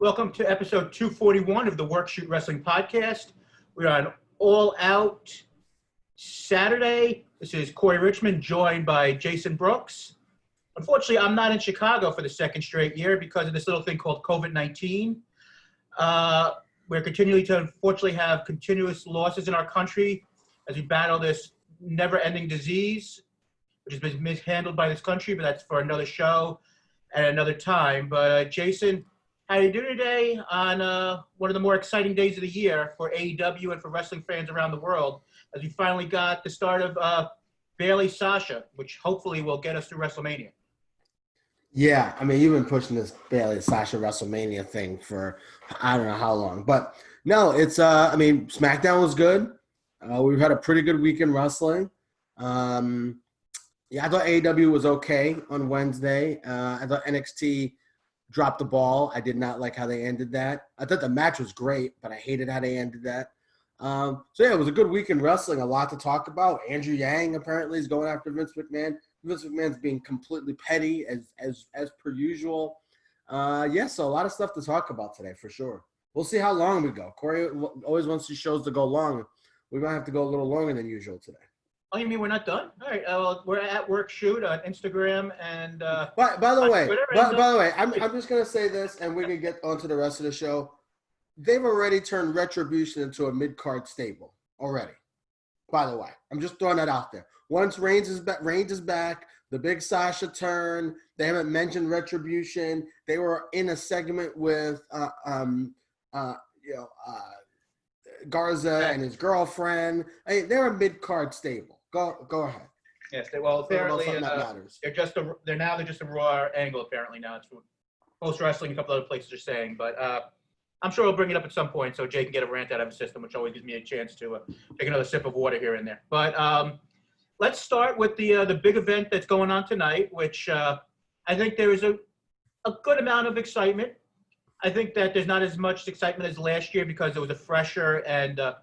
Welcome to episode 241 of the Work Shoot Wrestling Podcast. We're on All Out Saturday. This is Corey Richmond, joined by Jason Brooks. Unfortunately, I'm not in Chicago for the second straight year because of this little thing called COVID-19. We're continuing to, unfortunately, have continuous losses in our country as we battle this never-ending disease, which has been mishandled by this country, but that's for another show at another time. But Jason, how are you doing today on one of the more exciting days of the year for AEW and for wrestling fans around the world, as we finally got the start of Bayley Sasha, which hopefully will get us through WrestleMania? Yeah, I mean, you've been pushing this Bayley Sasha WrestleMania thing for I don't know how long. But no, it's I mean, SmackDown was good. We've had a pretty good week in wrestling. Yeah, I thought AEW was okay on Wednesday. I thought NXT dropped the ball. I did not like how they ended that. I thought the match was great, but I hated how they ended that. So yeah, it was a good week in wrestling. A lot to talk about. Andrew Yang apparently is going after Vince McMahon. Vince McMahon's being completely petty as per usual. Yeah, so a lot of stuff to talk about today for sure. We'll see how long we go. Corey always wants these shows to go long. We might have to go a little longer than usual today. Oh, you mean we're not done? All right. Well, we're at Work Shoot on Instagram and by the way, Twitter. By the way, I'm just gonna say this, and we can get onto the rest of the show. They've already turned Retribution into a mid-card stable already. By the way, I'm just throwing that out there. Once Reigns is back, the big Sasha turn. They haven't mentioned Retribution. They were in a segment with Garza and his girlfriend. I mean, they're a mid-card stable. Go ahead. Yes, well, apparently they're now just a Raw angle. Apparently now it's Post Wrestling. A couple other places are saying, but I'm sure we'll bring it up at some point so Jay can get a rant out of his system, which always gives me a chance to take another sip of water here and there. But let's start with the big event that's going on tonight, which I think there is a good amount of excitement. I think that there's not as much excitement as last year because it was a fresher and it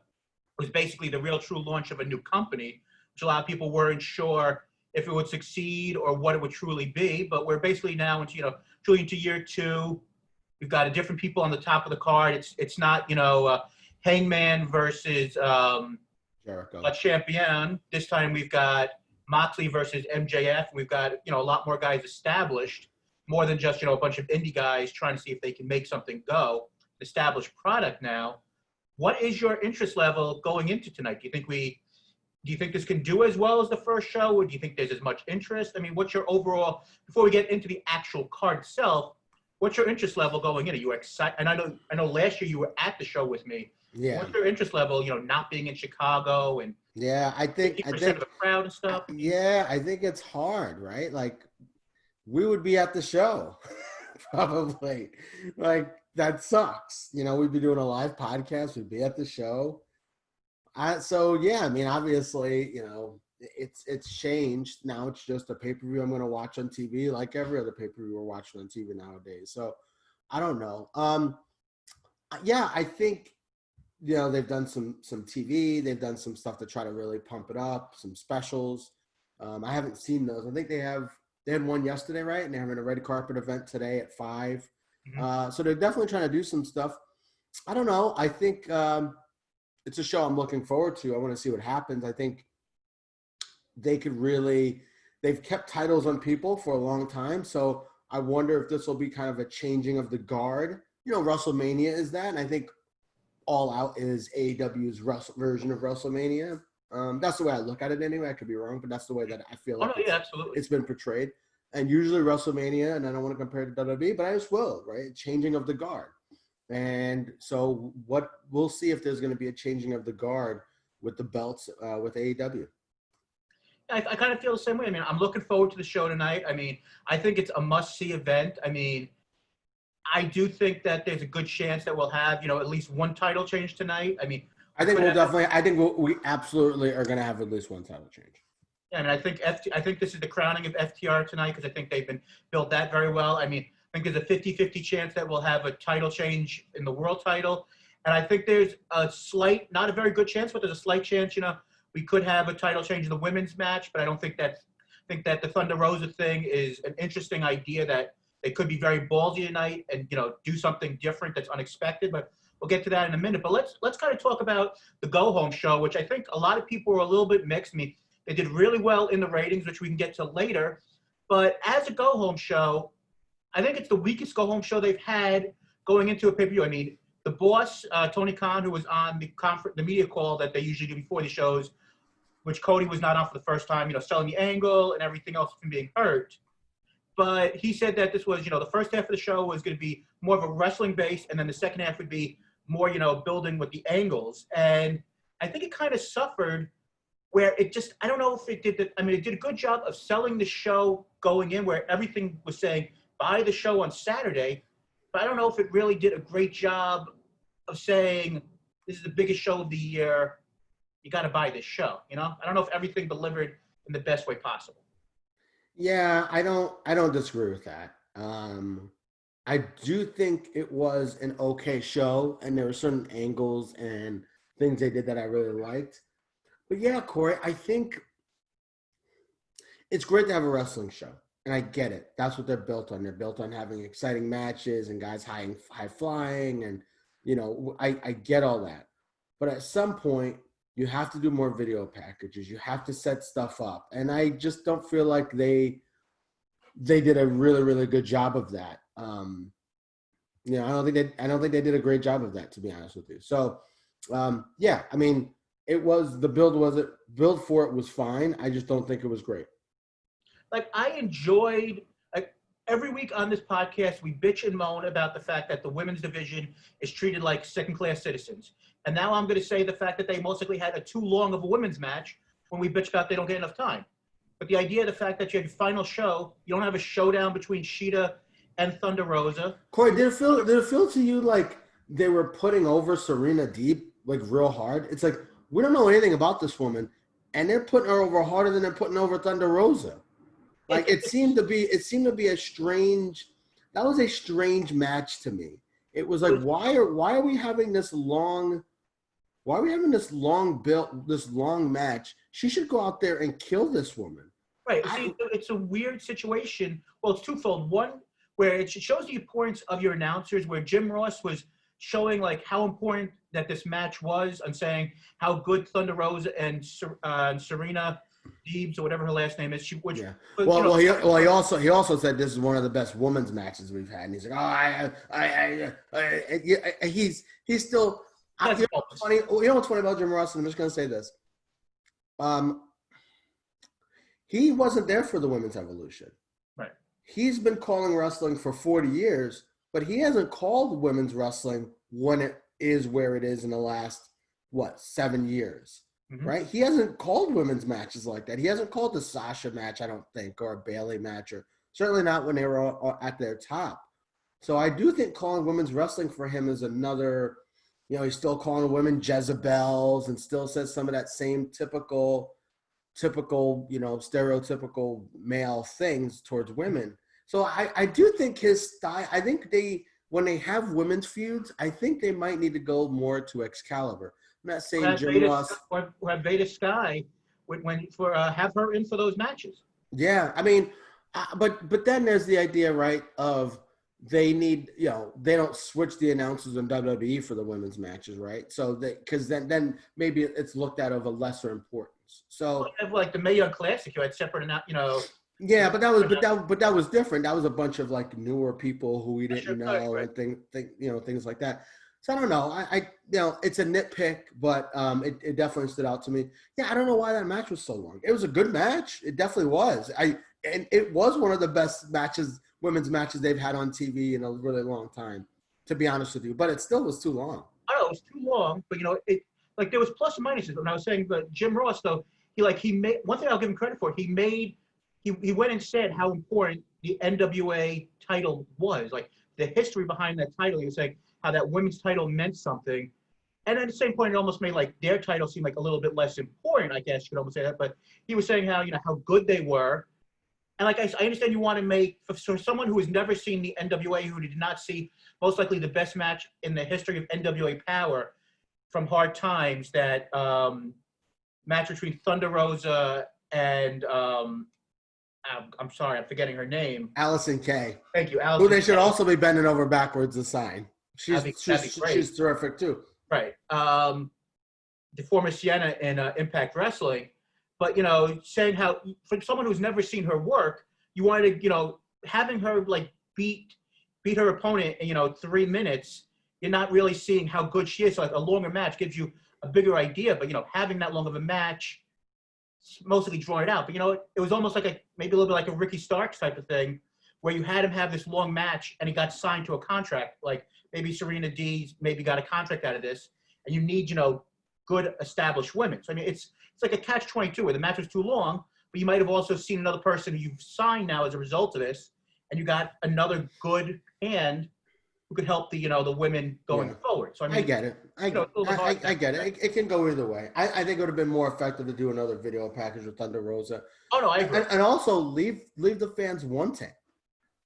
was basically the real true launch of a new company, which a lot of people weren't sure if it would succeed or what it would truly be. But we're basically now into, truly into year two. We've got different people on the top of the card. It's not, Hangman versus Jericho. a champion. This time we've got Moxley versus MJF. We've got, a lot more guys established, more than just, a bunch of indie guys trying to see if they can make something go. Established product now. What is your interest level going into tonight? Do you think this can do as well as the first show, or do you think there's as much interest? I mean, what's your overall, before we get into the actual card itself, what's your interest level going in? Are you excited? And I know last year you were at the show with me. Yeah. What's your interest level, not being in Chicago and I think 50% of the crowd and stuff? Yeah, I think it's hard, right? Like, we would be at the show, probably. Like, that sucks. We'd be doing a live podcast. We'd be at the show. So yeah, I mean, obviously, it's changed. Now it's just a pay-per-view I'm going to watch on TV, like every other pay-per-view we're watching on TV nowadays. So I don't know. Yeah, I think, they've done some TV. They've done some stuff to try to really pump it up, some specials. I haven't seen those. I think they had one yesterday, right? And they're having a red carpet event today at 5. Mm-hmm. So they're definitely trying to do some stuff. I don't know. I think it's a show I'm looking forward to. I want to see what happens. I think they've kept titles on people for a long time. So I wonder if this will be kind of a changing of the guard. WrestleMania is that. And I think All Out is AEW's version of WrestleMania. That's the way I look at it anyway. I could be wrong, but that's the way that I feel absolutely. It's been portrayed. And usually WrestleMania, and I don't want to compare it to WWE, but I just will, right? Changing of the guard. And so we'll see if there's going to be a changing of the guard with the belts with AEW. I kind of feel the same way. I mean, I'm looking forward to the show tonight. I mean, I think it's a must-see event. I mean, I do think that there's a good chance that we'll have, at least one title change tonight. I mean, I think we absolutely are going to have at least one title change. Yeah, I mean, I think this is the crowning of FTR tonight because I think they've been built that very well. I mean, I think there's a 50-50 chance that we'll have a title change in the world title. And I think there's a slight, not a very good chance, but there's a slight chance, we could have a title change in the women's match, but I don't think that the Thunder Rosa thing is an interesting idea that they could be very ballsy tonight and, do something different that's unexpected. But we'll get to that in a minute. But let's kind of talk about the go-home show, which I think a lot of people were a little bit mixed. I mean, they did really well in the ratings, which we can get to later. But as a go-home show, I think it's the weakest go-home show they've had going into a pay-per-view. I mean, the boss, Tony Khan, who was on the media call that they usually do before the shows, which Cody was not on for the first time, selling the angle and everything else from being hurt. But he said that this was, the first half of the show was going to be more of a wrestling base, and then the second half would be more, building with the angles. And I think it kind of suffered where it just, I don't know if it did that. I mean, it did a good job of selling the show going in where everything was saying, buy the show on Saturday. But I don't know if it really did a great job of saying, this is the biggest show of the year. You got to buy this show, I don't know if everything delivered in the best way possible. Yeah, I don't disagree with that. I do think it was an okay show, and there were certain angles and things they did that I really liked. But yeah, Corey, I think it's great to have a wrestling show, and I get it. That's what they're built on. They're built on having exciting matches and guys high flying, and I get all that. But at some point, you have to do more video packages. You have to set stuff up. And I just don't feel like they did a really, really good job of that. I don't think they did a great job of that, to be honest with you. So, yeah, I mean, the build for it was fine. I just don't think it was great. Like, I enjoyed, every week on this podcast, we bitch and moan about the fact that the women's division is treated like second-class citizens. And now I'm going to say the fact that they most likely had a too long of a women's match when we bitch about they don't get enough time. But the idea of the fact that you have your final show, you don't have a showdown between Sheeta and Thunder Rosa. Corey, did it feel to you like they were putting over Serena Deeb like real hard? It's like, we don't know anything about this woman, and they're putting her over harder than they're putting over Thunder Rosa. Like, it seemed to be a strange match to me. It was like, why are we having this long match? She should go out there and kill this woman. Right. It's a weird situation. Well, it's twofold. One, where it shows the importance of your announcers, where Jim Ross was showing like how important that this match was and saying how good Thunder Rosa and Serena Deebs or whatever her last name is. He also said this is one of the best women's matches we've had, and he's like, he's still. Funny. You know what's funny about Jim Ross? And I'm just gonna say this. He wasn't there for the women's evolution. Right. He's been calling wrestling for 40 years, but he hasn't called women's wrestling when it is where it is in the last 7 years. Mm-hmm. Right? He hasn't called women's matches like that. He hasn't called the Sasha match, I don't think, or a Bayley match, or certainly not when they were at their top. So I do think calling women's wrestling for him is another, he's still calling women Jezebels and still says some of that same typical, stereotypical male things towards women. So I do think his style, I think when they have women's feuds, I think they might need to go more to Excalibur. I'm not saying Jim Ross. Or have Veda Sky have her in for those matches. Yeah, I mean, but then there's the idea, right, of they need, they don't switch the announcers in WWE for the women's matches, right? So because then maybe it's looked at of a lesser importance. So like the Mae Young Classic, you had separate, Yeah, but that was different. That was a bunch of like newer people who we didn't know, right. And things like that. So I don't know. I it's a nitpick, but it definitely stood out to me. Yeah, I don't know why that match was so long. It was a good match. It definitely was. And it was one of the best women's matches they've had on TV in a really long time, to be honest with you. But it still was too long. I know it was too long, but there was plus and minuses. When I was saying, but Jim Ross though, he made one thing I'll give him credit for. He went and said how important the NWA title was, like the history behind that title. He was saying how that women's title meant something. And at the same point, it almost made like their title seem like a little bit less important, I guess you could almost say that. But he was saying how, how good they were. And like I understand you want to make, for someone who has never seen the NWA, who did not see most likely the best match in the history of NWA Power from Hard Times, that match between Thunder Rosa and I'm sorry, I'm forgetting her name. Allison Kay. Thank you, Allison. Who they should also be bending over backwards to sign. She's terrific too. Right. The former Sienna in Impact Wrestling, but saying how for someone who's never seen her work, you wanted to having her like beat her opponent in 3 minutes. You're not really seeing how good she is. So like a longer match gives you a bigger idea, but having that long of a match, mostly drawing it out. But it was almost like maybe a little bit like a Ricky Starks type of thing, where you had him have this long match and he got signed to a contract. Like maybe Serena Deeb maybe got a contract out of this, and you need good established women. So I mean, it's like a catch-22 where the match was too long, but you might have also seen another person who you've signed now as a result of this, and you got another good hand who could help the women going forward. So I mean, I get it. I get it. It can go either way. I think it would have been more effective to do another video package with Thunder Rosa. Oh no, I agree. And also leave the fans wanting,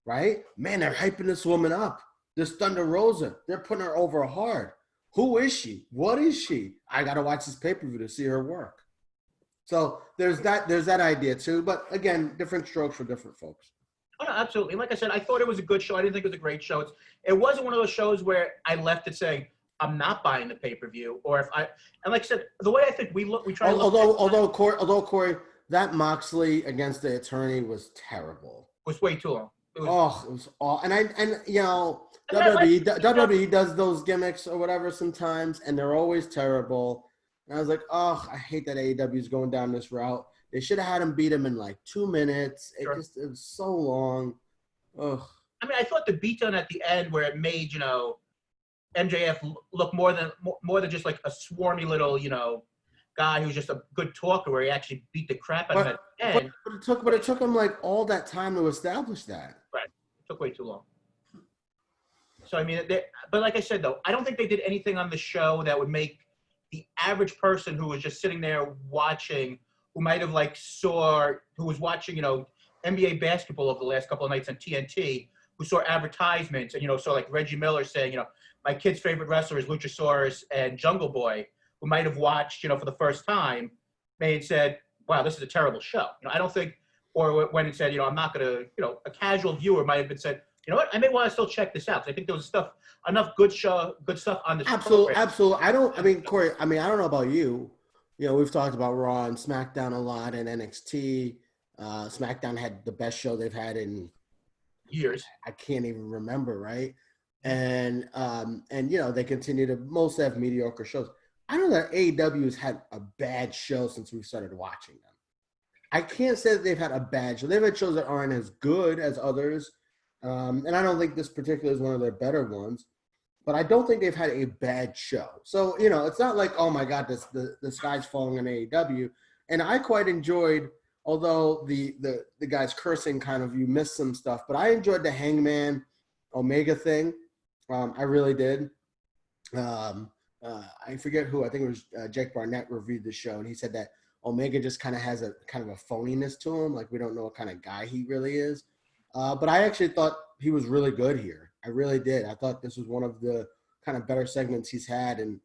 right? Man, they're hyping this woman up. This Thunder Rosa, they're putting her over hard. Who is she? What is she? I gotta watch this pay-per-view to see her work. So there's that idea too. But again, different strokes for different folks. Oh, no, absolutely. Like I said, I thought it was a good show. I didn't think it was a great show. It wasn't one of those shows where I left it saying, I'm not buying the pay-per-view. And like I said, the way I think we try to look. Although Corey, that Moxley against the attorney was terrible. It was way too long. It was all. And WWE does those gimmicks or whatever sometimes, and they're always terrible. And I was like, I hate that AEW is going down this route. They should have had him beat him in like 2 minutes. It was so long. Ugh. I mean, I thought the beatdown at the end where it made, MJF look more than just like a swarmy little, guy who's just a good talker, where he actually beat the crap out of him at the end. But it took him like all that time to establish that. Right. It took way too long. So, I mean, but like I said, though, I don't think they did anything on the show that would make the average person who was just sitting there watching, who might have who was watching, NBA basketball over the last couple of nights on TNT, who saw advertisements and, saw like Reggie Miller saying, my kid's favorite wrestler is Luchasaurus and Jungle Boy, who might have watched, for the first time, may have said, wow, this is a terrible show. I don't think, or when it said, I'm not going to, a casual viewer might have been said, you know what, I may want to still check this out. I think there was enough good stuff on the show. Absolutely. Corey, I don't know about you. We've talked about Raw and SmackDown a lot and NXT. SmackDown had the best show they've had in years. I can't even remember, right? And they continue to mostly have mediocre shows. I know that AEW has had a bad show since we started watching them. I can't say that they've had a bad show. They've had shows that aren't as good as others. And I don't think this particular is one of their better ones. But I don't think they've had a bad show. So, it's not like, oh, my God, the sky's falling on AEW. And I quite enjoyed, although the guys cursing kind of, you missed some stuff. But I enjoyed the Hangman Omega thing. I really did. I forget who. I think it was Jake Barnett reviewed the show. And he said that Omega just kind of has a kind of a phoniness to him. Like, we don't know what kind of guy he really is. But I actually thought he was really good here. I really did. I thought this was one of the kind of better segments he's had. And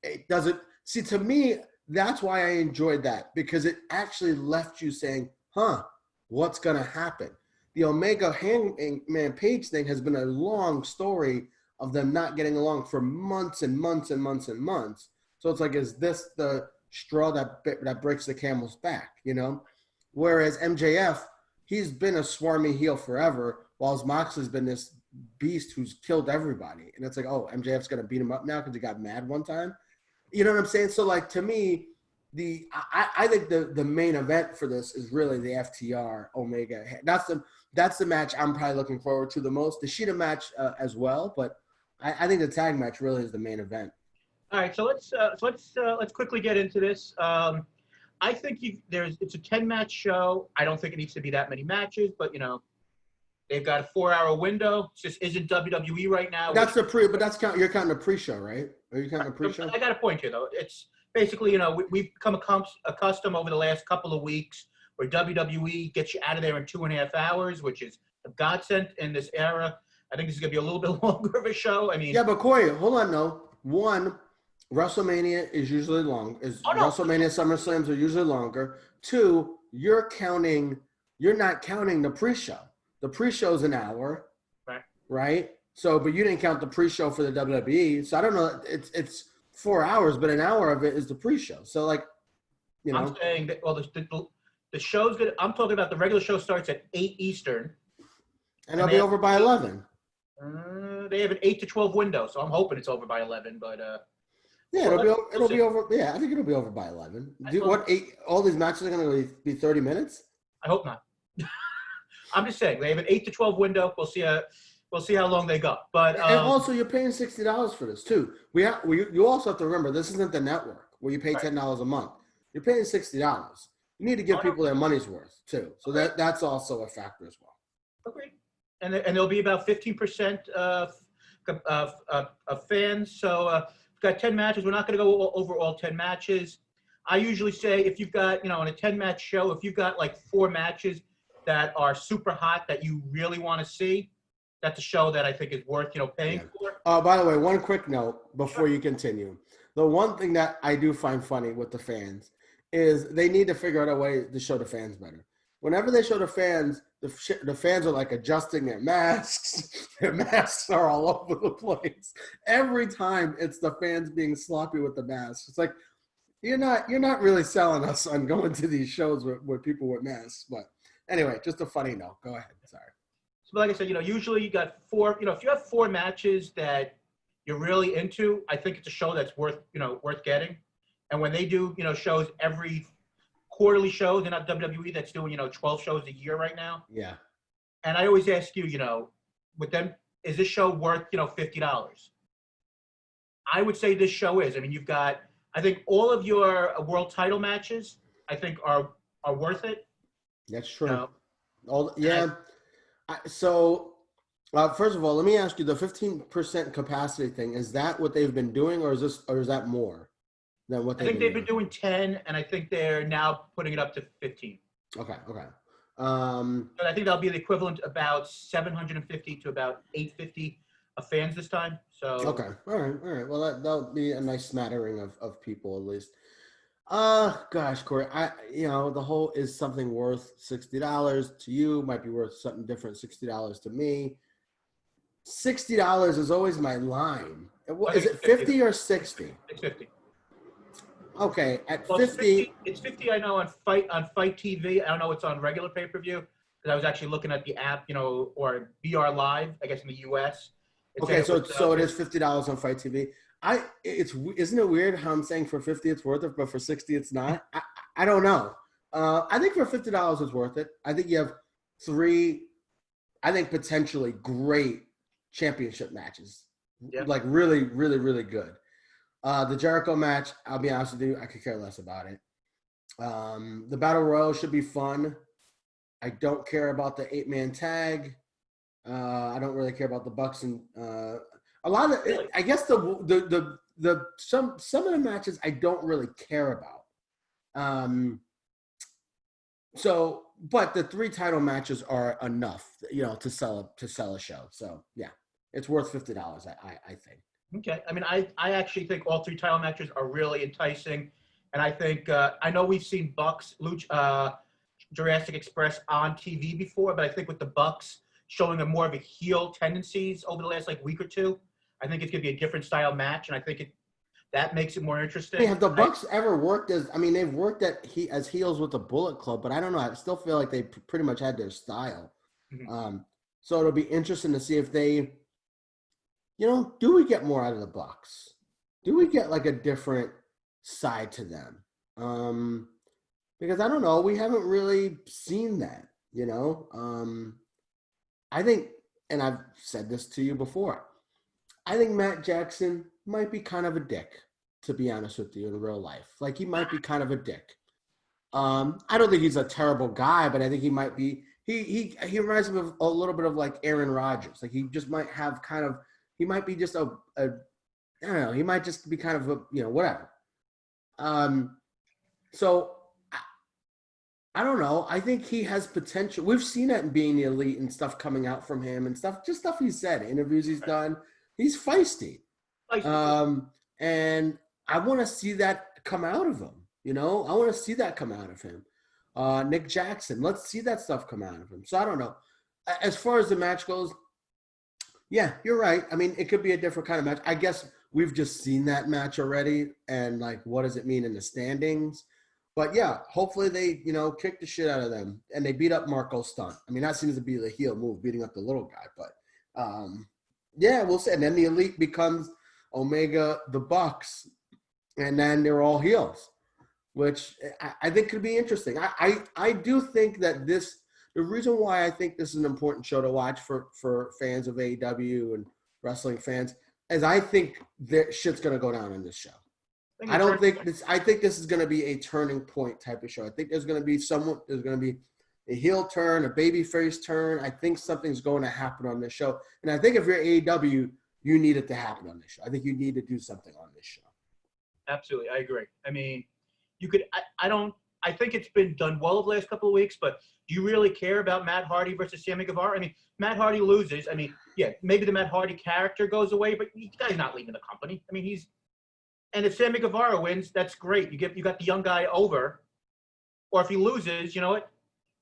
it doesn't – see, to me, that's why I enjoyed that, because it actually left you saying, what's going to happen? The Omega Hangman Page thing has been a long story of them not getting along for months and months and months and months. So it's like, is this the straw that breaks the camel's back, Whereas MJF, he's been a swarmy heel forever, while Moxley's been this beast who's killed everybody. And it's like, oh, MJF's going to beat him up now because he got mad one time. You know what I'm saying? So, like, to me, I think the main event for this is really the FTR Omega. That's the match I'm probably looking forward to the most. The Sheeta match as well, but I think the tag match really is the main event. All right, so let's quickly get into this. I think it's a 10-match show. I don't think it needs to be that many matches, but they've got a 4-hour window. It just isn't WWE right now. That's you're counting the pre-show, right? Are you counting the pre-show? I got a point here, though. It's basically, we've become accustomed over the last couple of weeks where WWE gets you out of there in 2.5 hours, which is a godsend in this era. I think this is going to be a little bit longer of a show. I mean, yeah, but Corey, hold on, though. One, WrestleMania is usually long. WrestleMania SummerSlams are usually longer. Two, you're counting you're not counting the pre-show. The pre-show's an hour, right? So, but you didn't count the pre-show for the WWE. So I don't know. It's 4 hours, but an hour of it is the pre-show. So like, you know, I'm saying that. Well, the show's good. I'm talking about the regular show starts at 8 Eastern, and it'll be over by 11. They have an 8 to 12 window, so I'm hoping it's over by 11. But yeah, it'll be over. Yeah, I think it'll be over by 11. All these matches are going to be 30 minutes? I hope not. I'm just saying they have an 8 to 12 window. We'll see how long they go. But and also you're paying $60 for this too. You also have to remember this isn't the network where you pay $10 a month. You're paying $60. You need to give people their money's worth too. So that's also a factor as well. Agreed. And there'll be about 15% of fans. So we've got 10 matches. We're not going to go over all 10 matches. I usually say if you've got, on a 10-match show, if you've got like 4 matches that are super hot that you really want to see, that's a show that I think is worth, paying for. By the way, one quick note before you continue. The one thing that I do find funny with the fans is they need to figure out a way to show the fans better. Whenever they show the fans, the fans are like adjusting their masks. Their masks are all over the place. Every time it's the fans being sloppy with the masks. It's like, you're not really selling us on going to these shows with people with masks. But anyway, just a funny note. Go ahead. Sorry. So like I said, usually you got 4, if you have 4 matches that you're really into, I think it's a show that's worth getting. And when they do, shows every quarterly shows, they're not WWE that's doing, 12 shows a year right now. Yeah. And I always ask you, with them, is this show worth, $50? I would say this show is. I mean, you've got, I think all of your world title matches, I think are worth it. That's true. So, first of all, let me ask you: the 15% capacity thing, is that what they've been doing, or is that more than what I think they've been doing 10, and I think they're now putting it up to 15. Okay. But I think that'll be the equivalent about 750 to about 850 of fans this time. So okay, all right. Well, that'll be a nice smattering of people at least. Gosh, Corey, the whole is something worth $60 to you, might be worth something different, $60 to me. $60 is always my line. Is it 50 or 60? It's 50. Okay, at 50. It's 50. I know on Fight TV. I don't know it's on regular pay-per-view because I was actually looking at the app, or BR Live, I guess in the US. Okay, so it is $50 on Fight TV. Isn't it weird how I'm saying for 50 it's worth it, but for 60 it's not? I don't know. I think for $50 it's worth it. I think you have 3, I think potentially great championship matches. Yep. Like really, really, really good. The Jericho match, I'll be honest with you, I could care less about it. The Battle Royal should be fun. I don't care about the 8-man tag. I don't really care about the Bucks and a lot of it, I guess some of the matches I don't really care about. But the 3 title matches are enough, to sell a show. So yeah, it's worth $50. I think. Okay, I mean, I actually think all 3 title matches are really enticing, and I think I know we've seen Bucks, Jurassic Express on TV before, but I think with the Bucks showing a more of a heel tendencies over the last week or 2. I think it's going to be a different style match, and I think that makes it more interesting. Hey, have the Bucks ever worked they've worked as heels with the Bullet Club, but I don't know. I still feel like they pretty much had their style. Mm-hmm. So it'll be interesting to see if they, do we get more out of the Bucks? Do we get like a different side to them? Because I don't know. We haven't really seen that, I think, and I've said this to you before, I think Matt Jackson might be kind of a dick, to be honest with you, in real life. Like, he might be kind of a dick. I don't think he's a terrible guy, but I think he might be. He reminds me of a little bit of like Aaron Rodgers. Like, he just might have he might be just I don't know. He might just be kind of a whatever. So I don't know. I think he has potential. We've seen it in Being the Elite and stuff coming out from him and stuff he's said, interviews he's done. He's feisty. And I want to see that come out of him. I want to see that come out of him. Nick Jackson. Let's see that stuff come out of him. So I don't know. As far as the match goes, yeah, you're right. I mean, it could be a different kind of match. I guess we've just seen that match already, and like, what does it mean in the standings? But yeah, hopefully they, kick the shit out of them, and they beat up Marco Stunt. I mean, that seems to be the heel move, beating up the little guy. But yeah, we'll see. And then the Elite becomes Omega, the Bucks, and then they're all heels, which I think could be interesting. I do think that the reason why I think this is an important show to watch for fans of AEW and wrestling fans is I think that shit's going to go down in this show. I think this is going to be a turning point type of show. I think there's going to be a heel turn, a babyface turn. I think something's going to happen on this show. And I think if you're AEW, you need it to happen on this show. I think you need to do something on this show. Absolutely. I agree. I mean, I think it's been done well over the last couple of weeks, but do you really care about Matt Hardy versus Sammy Guevara? I mean, Matt Hardy loses. I mean, yeah, maybe the Matt Hardy character goes away, but the guy's not leaving the company. I mean, and if Sammy Guevara wins, that's great. You got the young guy over. Or if he loses, you know what?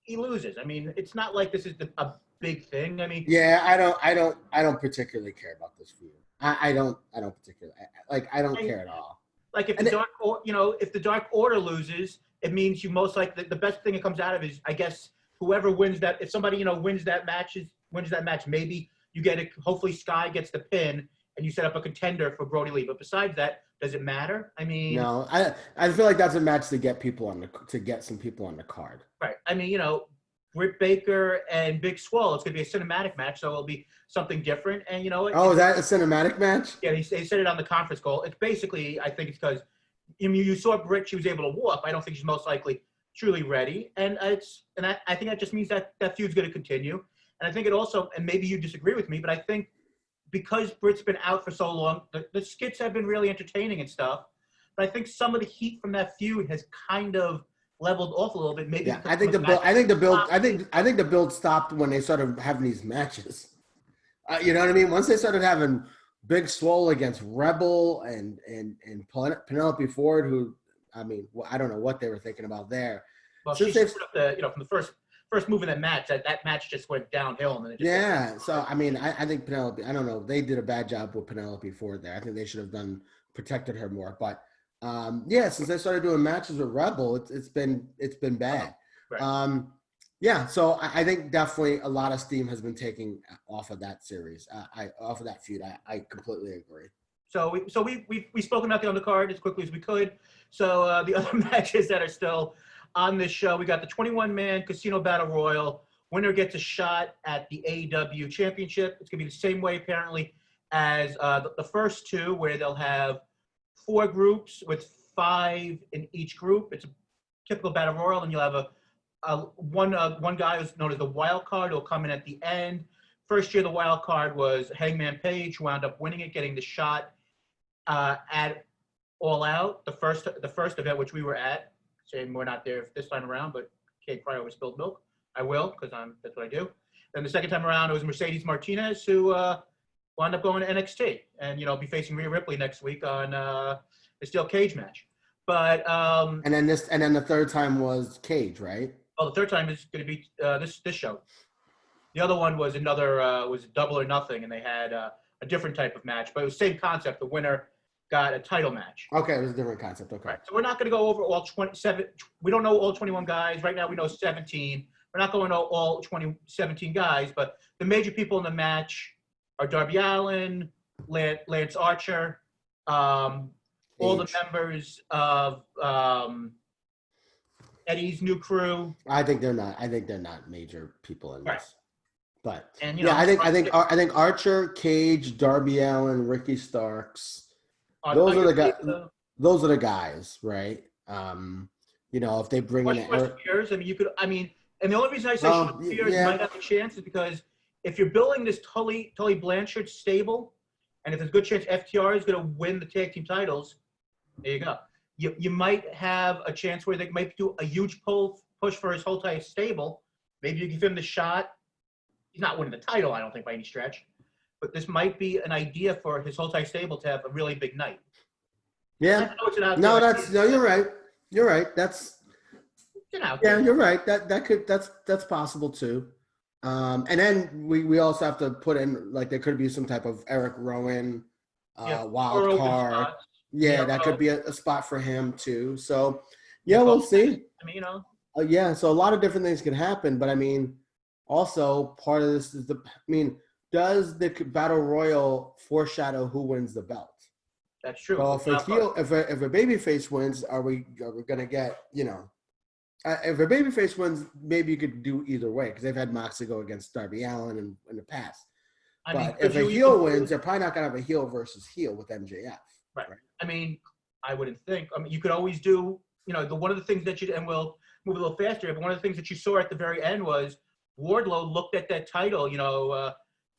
He loses. I mean, it's not like this is a big thing. I mean, yeah, I don't particularly care about this feud. I don't particularly care at all. Like if the Dark Order loses, it means you most likely the best thing that comes out of it is, I guess, whoever wins that. If somebody wins that match, maybe you get it. Hopefully, Sky gets the pin, and you set up a contender for Brody Lee. But besides that, does it matter? I mean, no. I feel like that's a match to get some people on the card. Right. I mean, Britt Baker and Big Swole. It's going to be a cinematic match, so it'll be something different. And you know what? Oh, is that a cinematic match? Yeah, they said it on the conference call. It's basically, I think it's because you saw Britt; she was able to walk. I don't think she's most likely truly ready, and I think that just means that feud's going to continue. And I think it also, and maybe you disagree with me, but I think because Britt's been out for so long, the skits have been really entertaining and stuff. But I think some of the heat from that feud has kind of leveled off a little bit. Maybe I think the build stopped when they started having these matches. You know what I mean? Once they started having Big Swole against Rebel and Penelope Ford, who, I mean, I don't know what they were thinking about there. Well, she screwed up from the first move in that match. That match just went downhill. And then it just so I mean, I think Penelope. I don't know. They did a bad job with Penelope Ford there. I think they should have protected her more. But since they started doing matches with Rebel, it's been bad. Right. So I think definitely a lot of steam has been taken off of that series. Off of that feud. I completely agree. So we've spoken about the undercard as quickly as we could. So the other matches that are still on this show, we got the 21-man Casino Battle Royal. Winner gets a shot at the AEW Championship. It's going to be the same way, apparently, as the first two, where they'll have 4 groups with 5 in each group. It's a typical Battle Royal, and you'll have one guy who's known as the wild card who will come in at the end. First year, the wild card was Hangman Page, who wound up winning it, getting the shot at All Out, the first event which we were at. Saying we're not there this time around, but Kate Pryor was spilled milk. I will, because that's what I do. Then the second time around, it was Mercedes Martinez, who wound up going to NXT and be facing Rhea Ripley next week on the steel cage match. But and then the third time was Cage, right? Oh, the third time is going to be this show. The other one was was Double or Nothing, and they had a different type of match, but it was the same concept. The winner got a title match. Okay, it was a different concept. Okay. Right. So we're not going to go over all 27. We don't know all 21 guys. Right now we know 17. We're not going to know all 17 guys, but the major people in the match are Darby Allin, Lance Archer, all the members of Eddie's new crew. I think they're not major people in this. Right. But and, I think Archer, Cage, Darby Allin, Ricky Starks. Those are the guys, right? If they bring in Spears, and the only reason I say Sean Spears might have a chance is because if you're building this Tully Blanchard stable, and if there's a good chance FTR is going to win the tag team titles, there you go. You might have a chance where they might do a huge push for his whole entire stable. Maybe you give him the shot. He's not winning the title, I don't think, by any stretch. But this might be an idea for his whole entire stable to have a really big night. Yeah. You're right. You're right. Yeah, you're right. That's possible too. And then we also have to put in like there could be some type of Eric Rowan wild card. Yeah, that could be a spot for him too. So yeah, we'll see. I mean, yeah, so a lot of different things can happen, but I mean, also part of this is does the battle royal foreshadow who wins the belt? That's true. So if a babyface wins, are we gonna get if a babyface wins, maybe you could do either way because they've had Moxley go against Darby Allin in the past. But if a heel wins, they're probably not gonna have a heel versus heel with MJF. Right. I mean, I wouldn't think. I mean, you could always do one of the things that and we'll move a little faster. But one of the things that you saw at the very end was Wardlow looked at that title,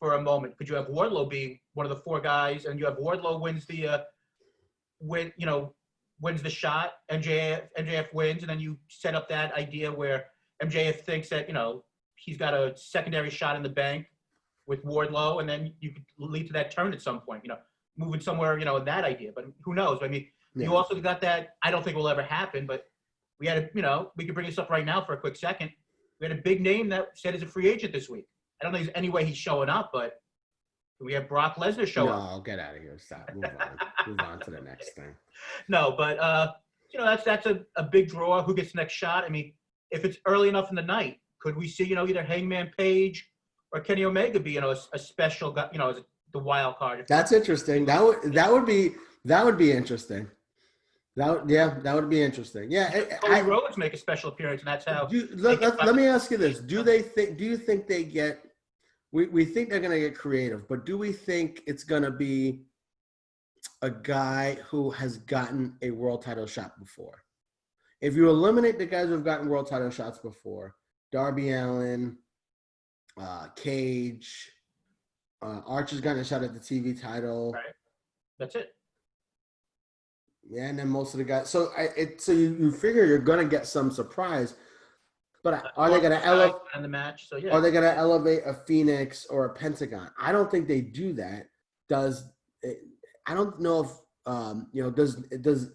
for a moment. Could you have Wardlow be one of the 4 guys, and you have Wardlow wins the wins the shot, MJF wins, and then you set up that idea where MJF thinks that, he's got a secondary shot in the bank with Wardlow, and then you could lead to that turn at some point, moving somewhere, in that idea. But who knows? I mean, you also got that, I don't think will ever happen, but we had we could bring this up right now for a quick second. We had a big name that said he's a free agent this week. I don't think there's any way he's showing up, but we have Brock Lesnar show up. No, get out of here. Stop. Move on. Move on to the next thing. No, but that's a big draw. Who gets the next shot? I mean, if it's early enough in the night, could we see either Hangman Page or Kenny Omega be a special guy, as the wild card? That's interesting. That would be interesting. That would be interesting. Yeah, Cody Rhodes make a special appearance, and that's how. Let me ask you this: Do you think they get? We think they're going to get creative, but do we think it's going to be a guy who has gotten a world title shot before? If you eliminate the guys who have gotten world title shots before, Darby Allin, Cage, Archer's gotten a shot at the TV title. Right. That's it. Yeah, and then most of the guys. So you figure you're going to get some surprise. But are they going to elevate the match? So yeah. Are they going to elevate a Phoenix or a Pentagon? I don't think they do that. I don't know if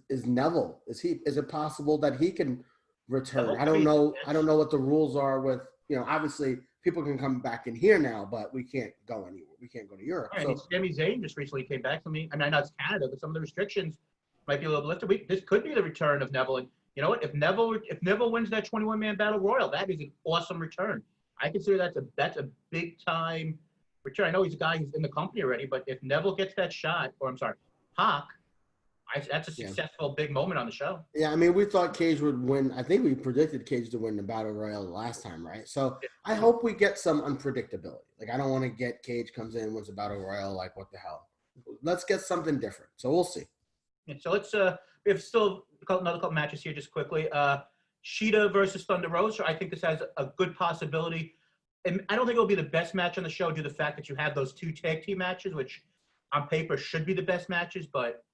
is Neville? Is it possible that he can return? I don't know. I don't know what the rules are with obviously people can come back in here now, but we can't go anywhere. We can't go to Europe. Right, so Sami Zayn just recently came back to me. I mean, I know it's Canada, but some of the restrictions might be a little lifted. This could be the return of Neville. And you know what? If Neville wins that 21-man battle royal, that is an awesome return. I consider that's a big time return. I know he's a guy who's in the company already, but if Neville gets that shot, Pac, that's a successful big moment on the show. Yeah, I mean, we thought Cage would win. I think we predicted Cage to win the battle royal the last time, right? So I hope we get some unpredictability. Like I don't want to get Cage comes in, wins a battle royal. Like what the hell? Let's get something different. So we'll see. Yeah, so let's we have still another couple matches here just quickly. Sheeta versus Thunder Rosa. I think this has a good possibility. And I don't think it'll be the best match on the show due to the fact that you have those 2 tag team matches, which on paper should be the best matches. But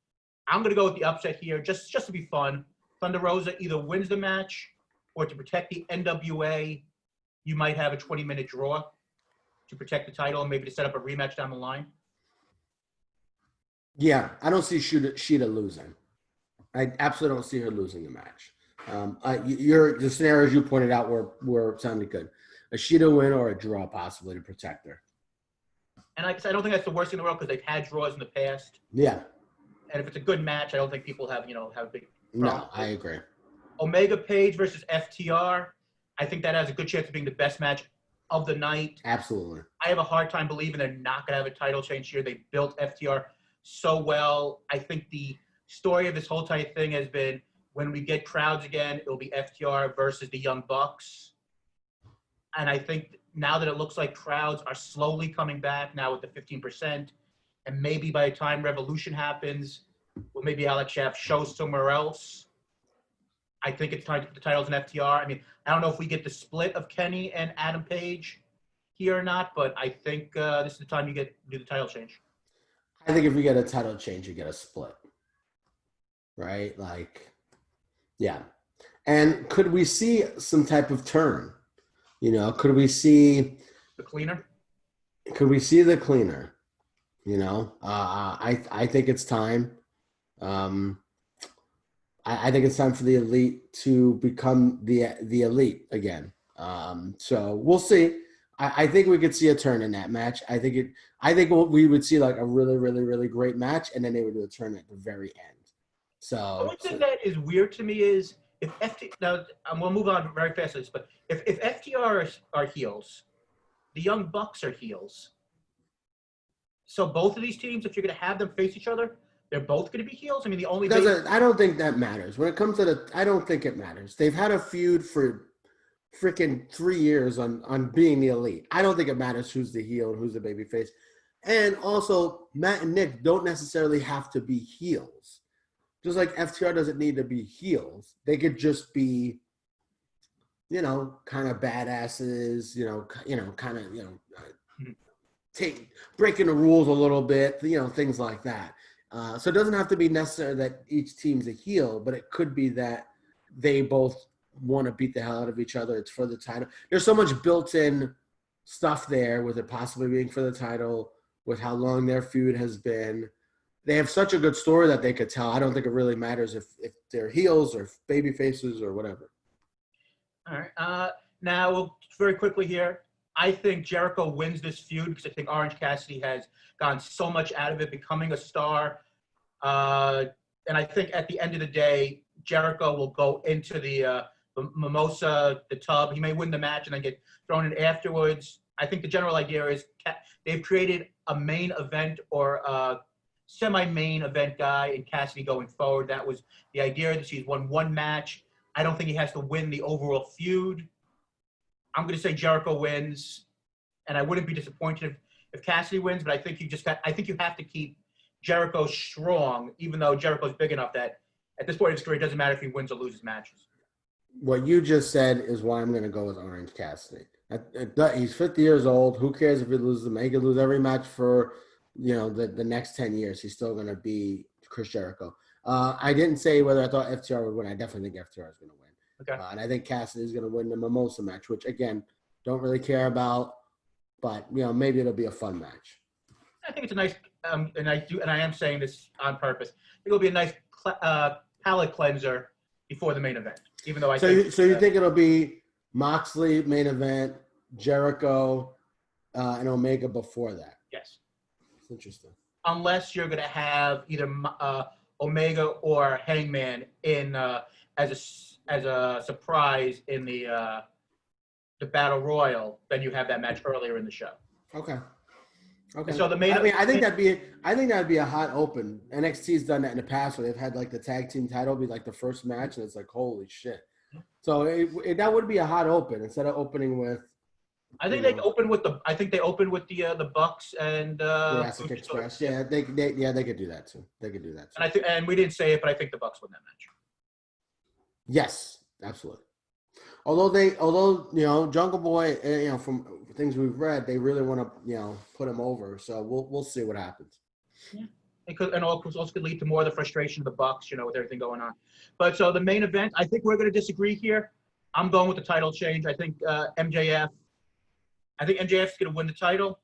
I'm going to go with the upset here just to be fun. Thunder Rosa either wins the match or to protect the NWA, you might have a 20-minute draw to protect the title and maybe to set up a rematch down the line. Yeah, I don't see Sheeta losing. I absolutely don't see her losing the match. The scenarios you pointed out were sounded good. A Sheeta win or a draw possibly to protect her. And I don't think that's the worst thing in the world because they've had draws in the past. Yeah. And if it's a good match, I don't think people have a big problem. No, I agree. Omega Page versus FTR. I think that has a good chance of being the best match of the night. Absolutely. I have a hard time believing they're not going to have a title change here. They built FTR so well. I think the story of this whole entire thing has been when we get crowds again, it'll be FTR versus the Young Bucks. And I think now that it looks like crowds are slowly coming back now with the 15%, and maybe by the time Revolution happens, well, maybe Alex Shaft shows somewhere else. I think it's time to put the titles in FTR. I mean, I don't know if we get the split of Kenny and Adam Page here or not, but I think this is the time you do the title change. I think if we get a title change, you get a split. Right? Like, yeah. And could we see some type of turn? Could we see the cleaner? Could we see the cleaner? I think it's time. I think it's time for the Elite to become the Elite again. So we'll see. I think we could see a turn in that match. I think we would see like a really, really, really great match, and then they would do a turn at the very end. So the only thing that is weird to me is if now we'll move on very fast to this, but if FTR are heels, the Young Bucks are heels. So both of these teams, if you're going to have them face each other, they're both going to be heels. I mean, the only I don't think that matters when it comes to I don't think it matters. They've had a feud for freaking 3 years on being the Elite. I don't think it matters who's the heel and who's the babyface. And also, Matt and Nick don't necessarily have to be heels. Just like FTR doesn't need to be heels. They could just be, kind of badasses, kind of, breaking the rules a little bit, things like that. So it doesn't have to be necessary that each team's a heel, but it could be that they both want to beat the hell out of each other. It's for the title. There's so much built-in stuff there with it possibly being for the title, with how long their feud has been. They have such a good story that they could tell. I don't think it really matters if they're heels or baby faces or whatever. All right. Now, we'll very quickly here. I think Jericho wins this feud because I think Orange Cassidy has gotten so much out of it, becoming a star. And I think at the end of the day, Jericho will go into the mimosa, the tub. He may win the match and then get thrown in afterwards. I think the general idea is they've created a main event or a semi-main event guy in Cassidy going forward. That was the idea. That he's won one match. I don't think he has to win the overall feud. I'm going to say Jericho wins, and I wouldn't be disappointed if Cassidy wins, but I think you have to keep Jericho strong, even though Jericho's big enough that at this point in his career, it doesn't matter if he wins or loses matches. What you just said is why I'm going to go with Orange Cassidy. He's 50 years old. Who cares if he loses? He could lose every match for, the next 10 years. He's still going to be Chris Jericho. I didn't say whether I thought FTR would win. I definitely think FTR is going to win. Okay. And I think Cassidy is going to win the Mimosa match, which, again, don't really care about. But, maybe it'll be a fun match. I think it's a nice, and I am saying this on purpose. I think it'll be a nice palate cleanser before the main event. Even though you think it'll be Moxley main event, Jericho, and Omega before that? Yes. It's interesting. Unless you're going to have either Omega or Hangman in as a surprise in the Battle Royal, then you have that match earlier in the show. Okay. So the main. I think that'd be a hot open. NXT's done that in the past where they've had like the tag team title be like the first match, and it's like holy shit. So that would be a hot open instead of opening with. I think they open with the. I think they open with the Bucks and Jurassic Express. Yeah, they could do that too. They could do that too. And we didn't say it, but I think the Bucks win that match. Yes, absolutely. Although Jungle Boy, from things we've read, they really want to put him over. So we'll see what happens. Yeah, and also could lead to more of the frustration of the Bucks, with everything going on. But so the main event, I think we're going to disagree here. I'm going with the title change. I think MJF. I think MJF's going to win the title.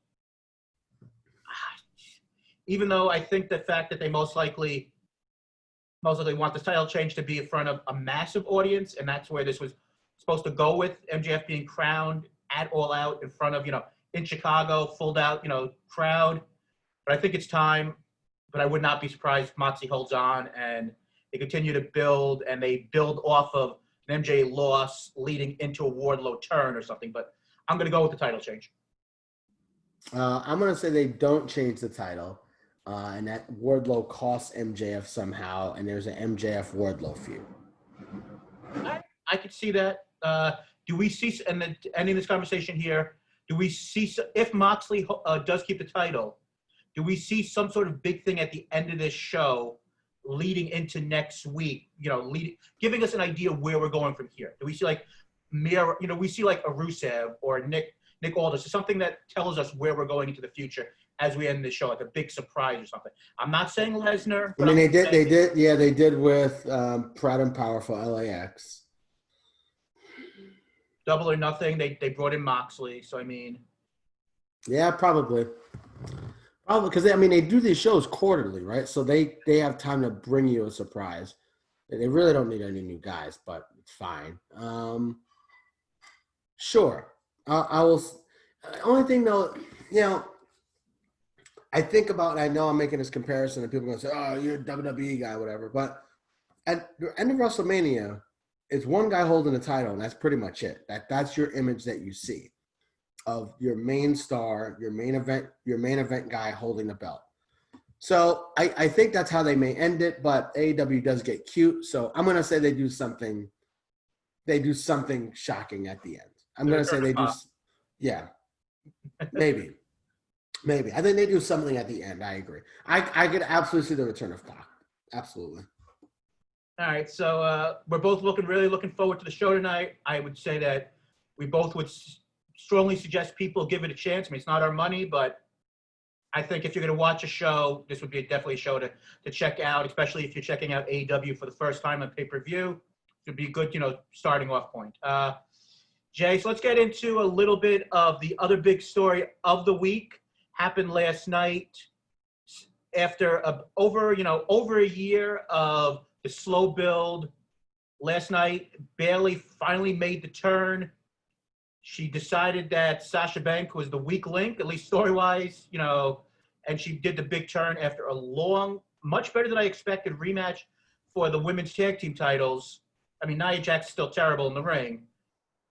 Even though I think the fact that they most likely want the title change to be in front of a massive audience, and that's where this was supposed to go with MJF being crowned at All Out in front of, in Chicago, full out, crowd. But I think it's time. But I would not be surprised if Moxley holds on and they continue to build, and they build off of an MJ loss leading into a Wardlow turn or something. But I'm going to go with the title change. I'm going to say they don't change the title, and that Wardlow costs MJF somehow, and there's an MJF Wardlow feud. I could see that. Do we see, and then ending this conversation here, do we see, if Moxley does keep the title, do we see some sort of big thing at the end of this show leading into next week, giving us an idea of where we're going from here? Do we see like we see like a Rusev or Nick Aldis, something that tells us where we're going into the future as we end the show, like a big surprise or something. I'm not saying Lesnar. I mean, they did with Proud and Powerful LAX. Double or Nothing, they brought in Moxley, so I mean. Yeah, probably because they do these shows quarterly, right? So they have time to bring you a surprise. They really don't need any new guys, but it's fine. Sure. I will. Only thing though, I think about, and I know I'm making this comparison, and people are going to say, "Oh, you're a WWE guy, whatever." But at the end of WrestleMania, it's one guy holding the title, and that's pretty much it. That's your image that you see of your main star, your main event guy holding the belt. So I think that's how they may end it, but AEW does get cute. So I'm going to say they do something shocking at the end. I'm going to say they do. Yeah, maybe. I think they do something at the end. I agree. I could absolutely see the return of Pac. Absolutely. All right. So we're both really looking forward to the show tonight. I would say that we both would strongly suggest people give it a chance. I mean, it's not our money, but I think if you're going to watch a show, this would be definitely a show to check out, especially if you're checking out AEW for the first time on pay-per-view. It would be a good, starting off point. Jay, so let's get into a little bit of the other big story of the week. Happened last night after over a year of the slow build. Last night, Bayley finally made the turn. She decided that Sasha Banks was the weak link, at least story-wise, and she did the big turn after a long, much better than I expected rematch for the women's tag team titles. I mean, Nia Jax's still terrible in the ring,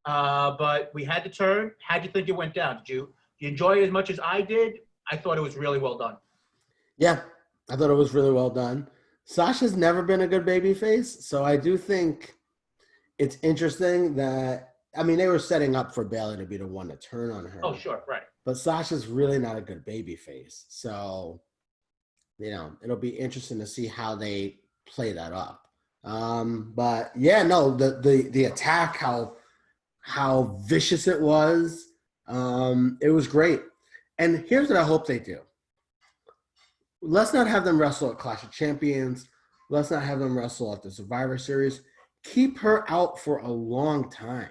but we had the turn. How'd you think it went down? Did you enjoy it as much as I did? I thought it was really well done. Yeah, I thought it was really well done. Sasha's never been a good babyface, so I do think it's interesting that, I mean, they were setting up for Bayley to be the one to turn on her. Oh, sure, right. But Sasha's really not a good babyface. So, it'll be interesting to see how they play that up. But yeah, no, the attack, how vicious it was great. And here's what I hope they do. Let's not have them wrestle at Clash of Champions. Let's not have them wrestle at the Survivor Series. Keep her out for a long time.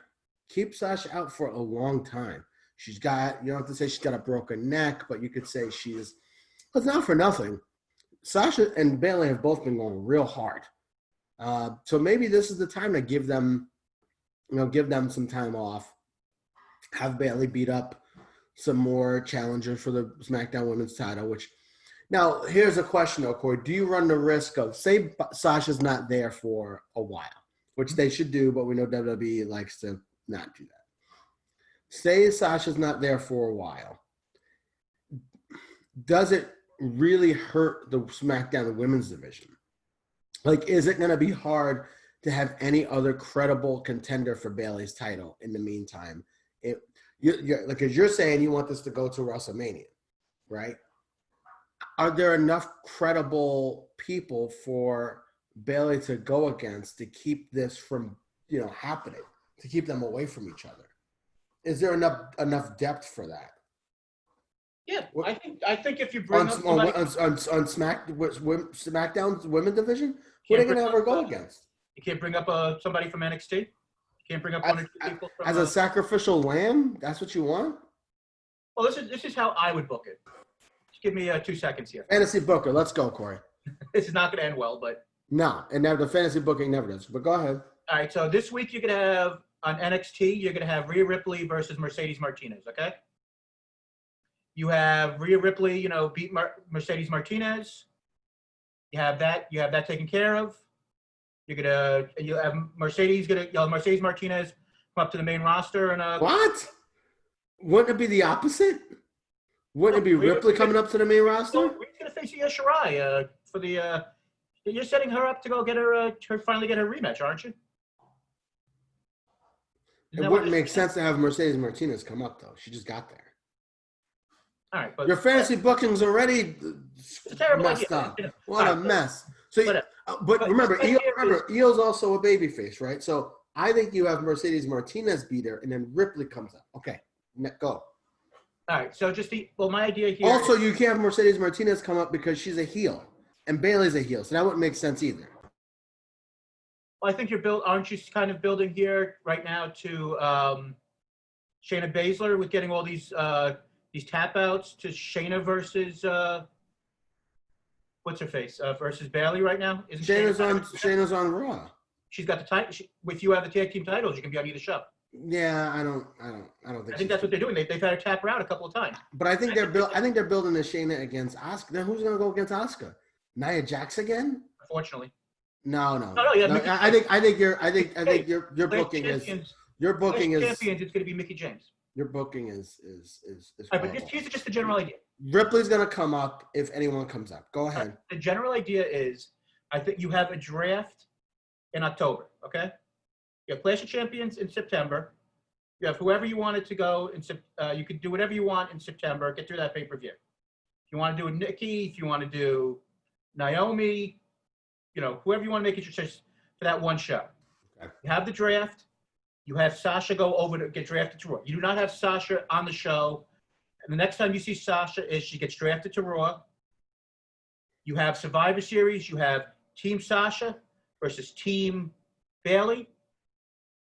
Keep Sasha out for a long time. She's got, you don't have to say she's got a broken neck, but you could say it's not for nothing. Sasha and Bayley have both been going real hard. So maybe this is the time to give them some time off. Have Bayley beat up some more challengers for the SmackDown Women's title, which now here's a question though, Corey. Do you run the risk of, say Sasha's not there for a while, which they should do, but we know WWE likes to not do that. Say Sasha's not there for a while. Does it really hurt the SmackDown women's division? Like, is it going to be hard to have any other credible contender for Bayley's title in the meantime? Like, as you're saying, you want this to go to WrestleMania, right? Are there enough credible people for Bayley to go against to keep this from, happening, to keep them away from each other? Is there enough depth for that? Yeah, I think if you bring up somebody on SmackDown's women's division, who are they going to ever go against? You can't bring up somebody from NXT. You can't bring up one or two people from as a sacrificial lamb. That's what you want? Well, this is how I would book it. Just give me 2 seconds here. Fantasy booker, let's go, Corey. This is not going to end well, but no, and the fantasy booking never does. But go ahead. All right, so this week you're going to have on NXT, you're going to have Rhea Ripley versus Mercedes Martinez, okay? You have Rhea Ripley, beat Mercedes Martinez. You have that taken care of. You have Mercedes Martinez come up to the main roster and what? Wouldn't it be the opposite? Wouldn't it be Ripley coming up to the main roster? Rhea's going to face Io Shirai for the. You're setting her up to go get her finally get her rematch, aren't you? It wouldn't make sense to have Mercedes Martinez come up, though. She just got there. All right, but your fantasy booking's already messed up. What a mess. So, but remember, Io's also a babyface, right? So I think you have Mercedes Martinez beat her, and then Ripley comes up. Okay, go. All right, so my idea here. Also, you can't have Mercedes Martinez come up because she's a heel, and Bayley's a heel, so that wouldn't make sense either. Well, I think aren't you kind of building here right now to Shayna Baszler with getting all these tap outs to Shayna versus what's her face versus Bayley right now? Isn't Shayna's on Raw. She's got the title. If you have the tag team titles, you can be on either show. Yeah, I don't think. I think that's what they're doing. They've had her tap her out a couple of times. But I think they're building the Shayna against Asuka. Then who's gonna go against Asuka? Nia Jax again? Unfortunately. No. Yeah, I think your booking is champions, it's going to be Mickie James. Your booking is All right, but here's just the general idea. Ripley's gonna come up if anyone comes up. Go ahead. The general idea is, I think you have a draft in October. Okay, you have Clash of Champions in September. You have whoever you want it to go you can do whatever you want in September. Get through that pay-per-view. If you want to do Nikki, if you want to do Naomi, whoever you want to make it your choice for that one show. Okay. You have the draft. You have Sasha go over to get drafted to Raw. You do not have Sasha on the show. And the next time you see Sasha is she gets drafted to Raw. You have Survivor Series. You have Team Sasha versus Team Bayley.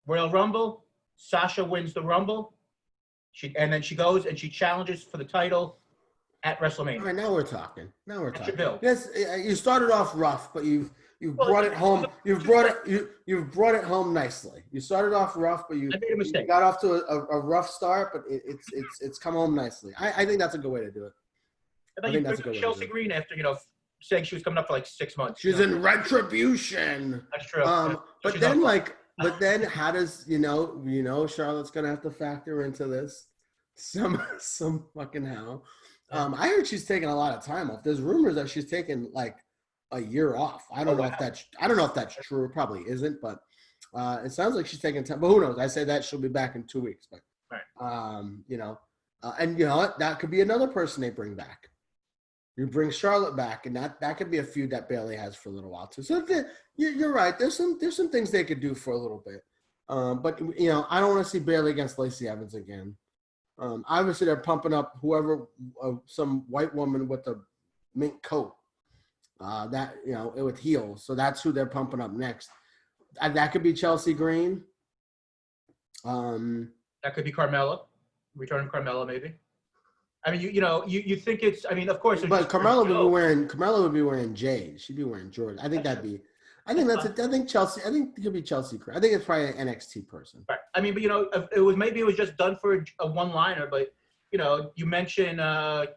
Royal Rumble. Sasha wins the Rumble. And then she goes and she challenges for the title at WrestleMania. All right, now we're talking. Yes, you started off rough, but you've brought it home. You've brought it home nicely. You started off rough, but you got off to a rough start, but it's come home nicely. I think that's a good way to do it. I think that's a good way. Chelsea Green, after saying she was coming up for like 6 months. She's in retribution. That's true. But then how does Charlotte's gonna have to factor into this some fucking how. I heard she's taking a lot of time off. There's rumors that she's taking like a year off. I don't know if that's true. It probably isn't, but it sounds like she's taking time. But who knows? I say that she'll be back in 2 weeks. But and that could be another person they bring back. You bring Charlotte back, and that could be a feud that Bayley has for a little while too. So you're right. There's some things they could do for a little bit. But I don't want to see Bayley against Lacey Evans again. Obviously, they're pumping up whoever, some white woman with a mink coat, with heels. So that's who they're pumping up next. That could be Chelsea Green. That could be Carmella. Return of Carmella, maybe. I mean, you think it's. I mean, of course. But Carmella would be wearing jade. She'd be wearing Jordan. I think I think Chelsea. I think it could be Chelsea. I think it's probably an NXT person. Right. I mean, but it was just done for a one-liner. But you mentioned Carmella's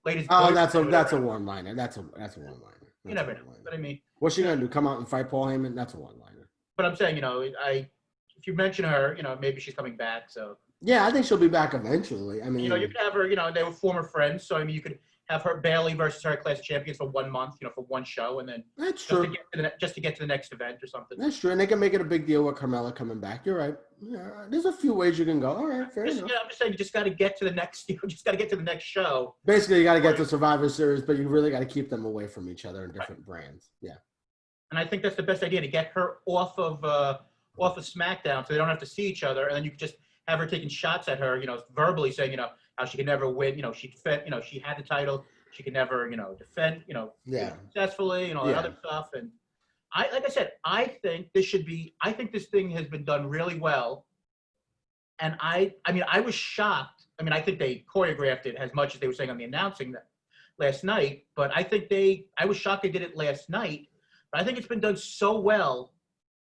latest. Oh, that's a one-liner. That's a one-liner. You never know. But I mean, what's she gonna do? Come out and fight Paul Heyman? That's a one-liner. But I'm saying, if you mention her, maybe she's coming back. So. Yeah, I think she'll be back eventually. I mean, you could have her. They were former friends, so I mean, you could have her Bayley versus her Clash of Champions for 1 month, for one show, and then that's true. Just to get to the next event or something. That's true, and they can make it a big deal with Carmella coming back. You're right. Yeah, there's a few ways you can go. All right, fair enough. Yeah, I'm just saying, you just got to get to the next. You just got to get to the next show. Basically, you got to get to Survivor Series, but you really got to keep them away from each other in different brands. Yeah. And I think that's the best idea, to get her off of SmackDown, so they don't have to see each other, and then you could just have her taking shots at her, verbally saying, how she could never win, she defend, she had the title, she could never, defend, successfully, and all that other stuff. And like I said, I think this thing has been done really well. And I was shocked. I mean, I think they choreographed it as much as they were saying on the announcing that last night, but I was shocked they did it last night. But I think it's been done so well,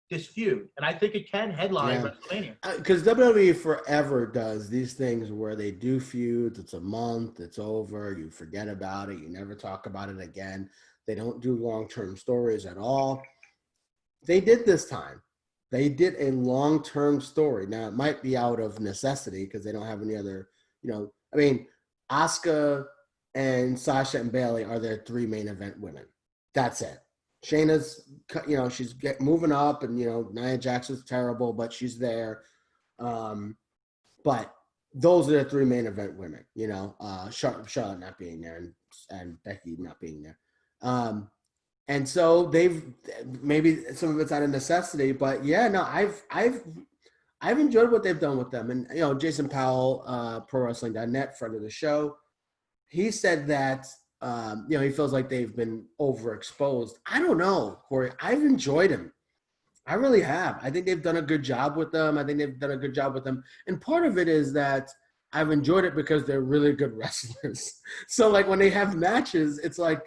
this feud, and I think it can headline WrestleMania. Because WWE forever does these things where they do feuds. It's a month, it's over, you forget about it, you never talk about it again. They don't do long-term stories at all. They did this time. They did a long-term story. Now, it might be out of necessity because they don't have any other, Asuka and Sasha and Bayley are their 3 main event women. That's it. Shayna's, she's moving up, and Nia Jax is terrible, but she's there. But those are the 3 main event women. Charlotte not being there, and Becky not being there. And so they've, maybe some of it's out of necessity, but I've enjoyed what they've done with them. And Jason Powell, ProWrestling.net, friend of the show, he said that. He feels like they've been overexposed. I don't know, Corey. I've enjoyed him. I really have. I think they've done a good job with them. And part of it is that I've enjoyed it because they're really good wrestlers. So like when they have matches, it's like,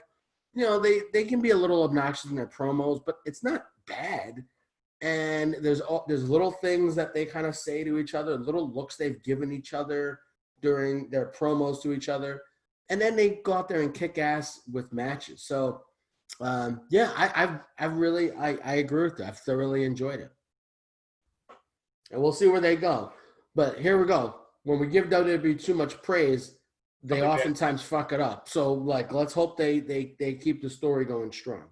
they can be a little obnoxious in their promos, but it's not bad. And there's little things that they kind of say to each other, little looks they've given each other during their promos to each other, and then they go out there and kick ass with matches. So I've really agree with that. I've thoroughly enjoyed it, and we'll see where they go. But here we go. When we give WWE too much praise, they oftentimes fuck it up. So like, let's hope they keep the story going strong.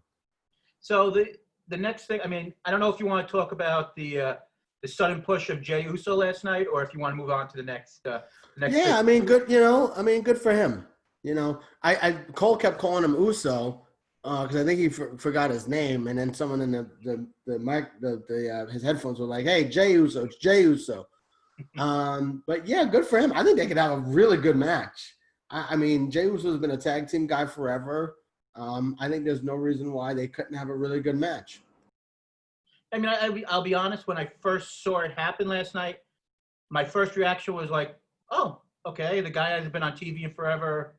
So the next thing, I mean, I don't know if you want to talk about the sudden push of Jey Uso last night, or if you want to move on to the next. Yeah, thing. I mean, good. Good for him. Cole kept calling him Uso because I think he forgot his name, and then someone in the mic, his headphones were like, "Hey, Jey Uso, it's Jey Uso." But yeah, good for him. I think they could have a really good match. I mean, Jey Uso has been a tag team guy forever. I think there's no reason why they couldn't have a really good match. I mean, I'll be honest. When I first saw it happen last night, my first reaction was like, "Oh, okay, the guy hasn't been on TV in forever,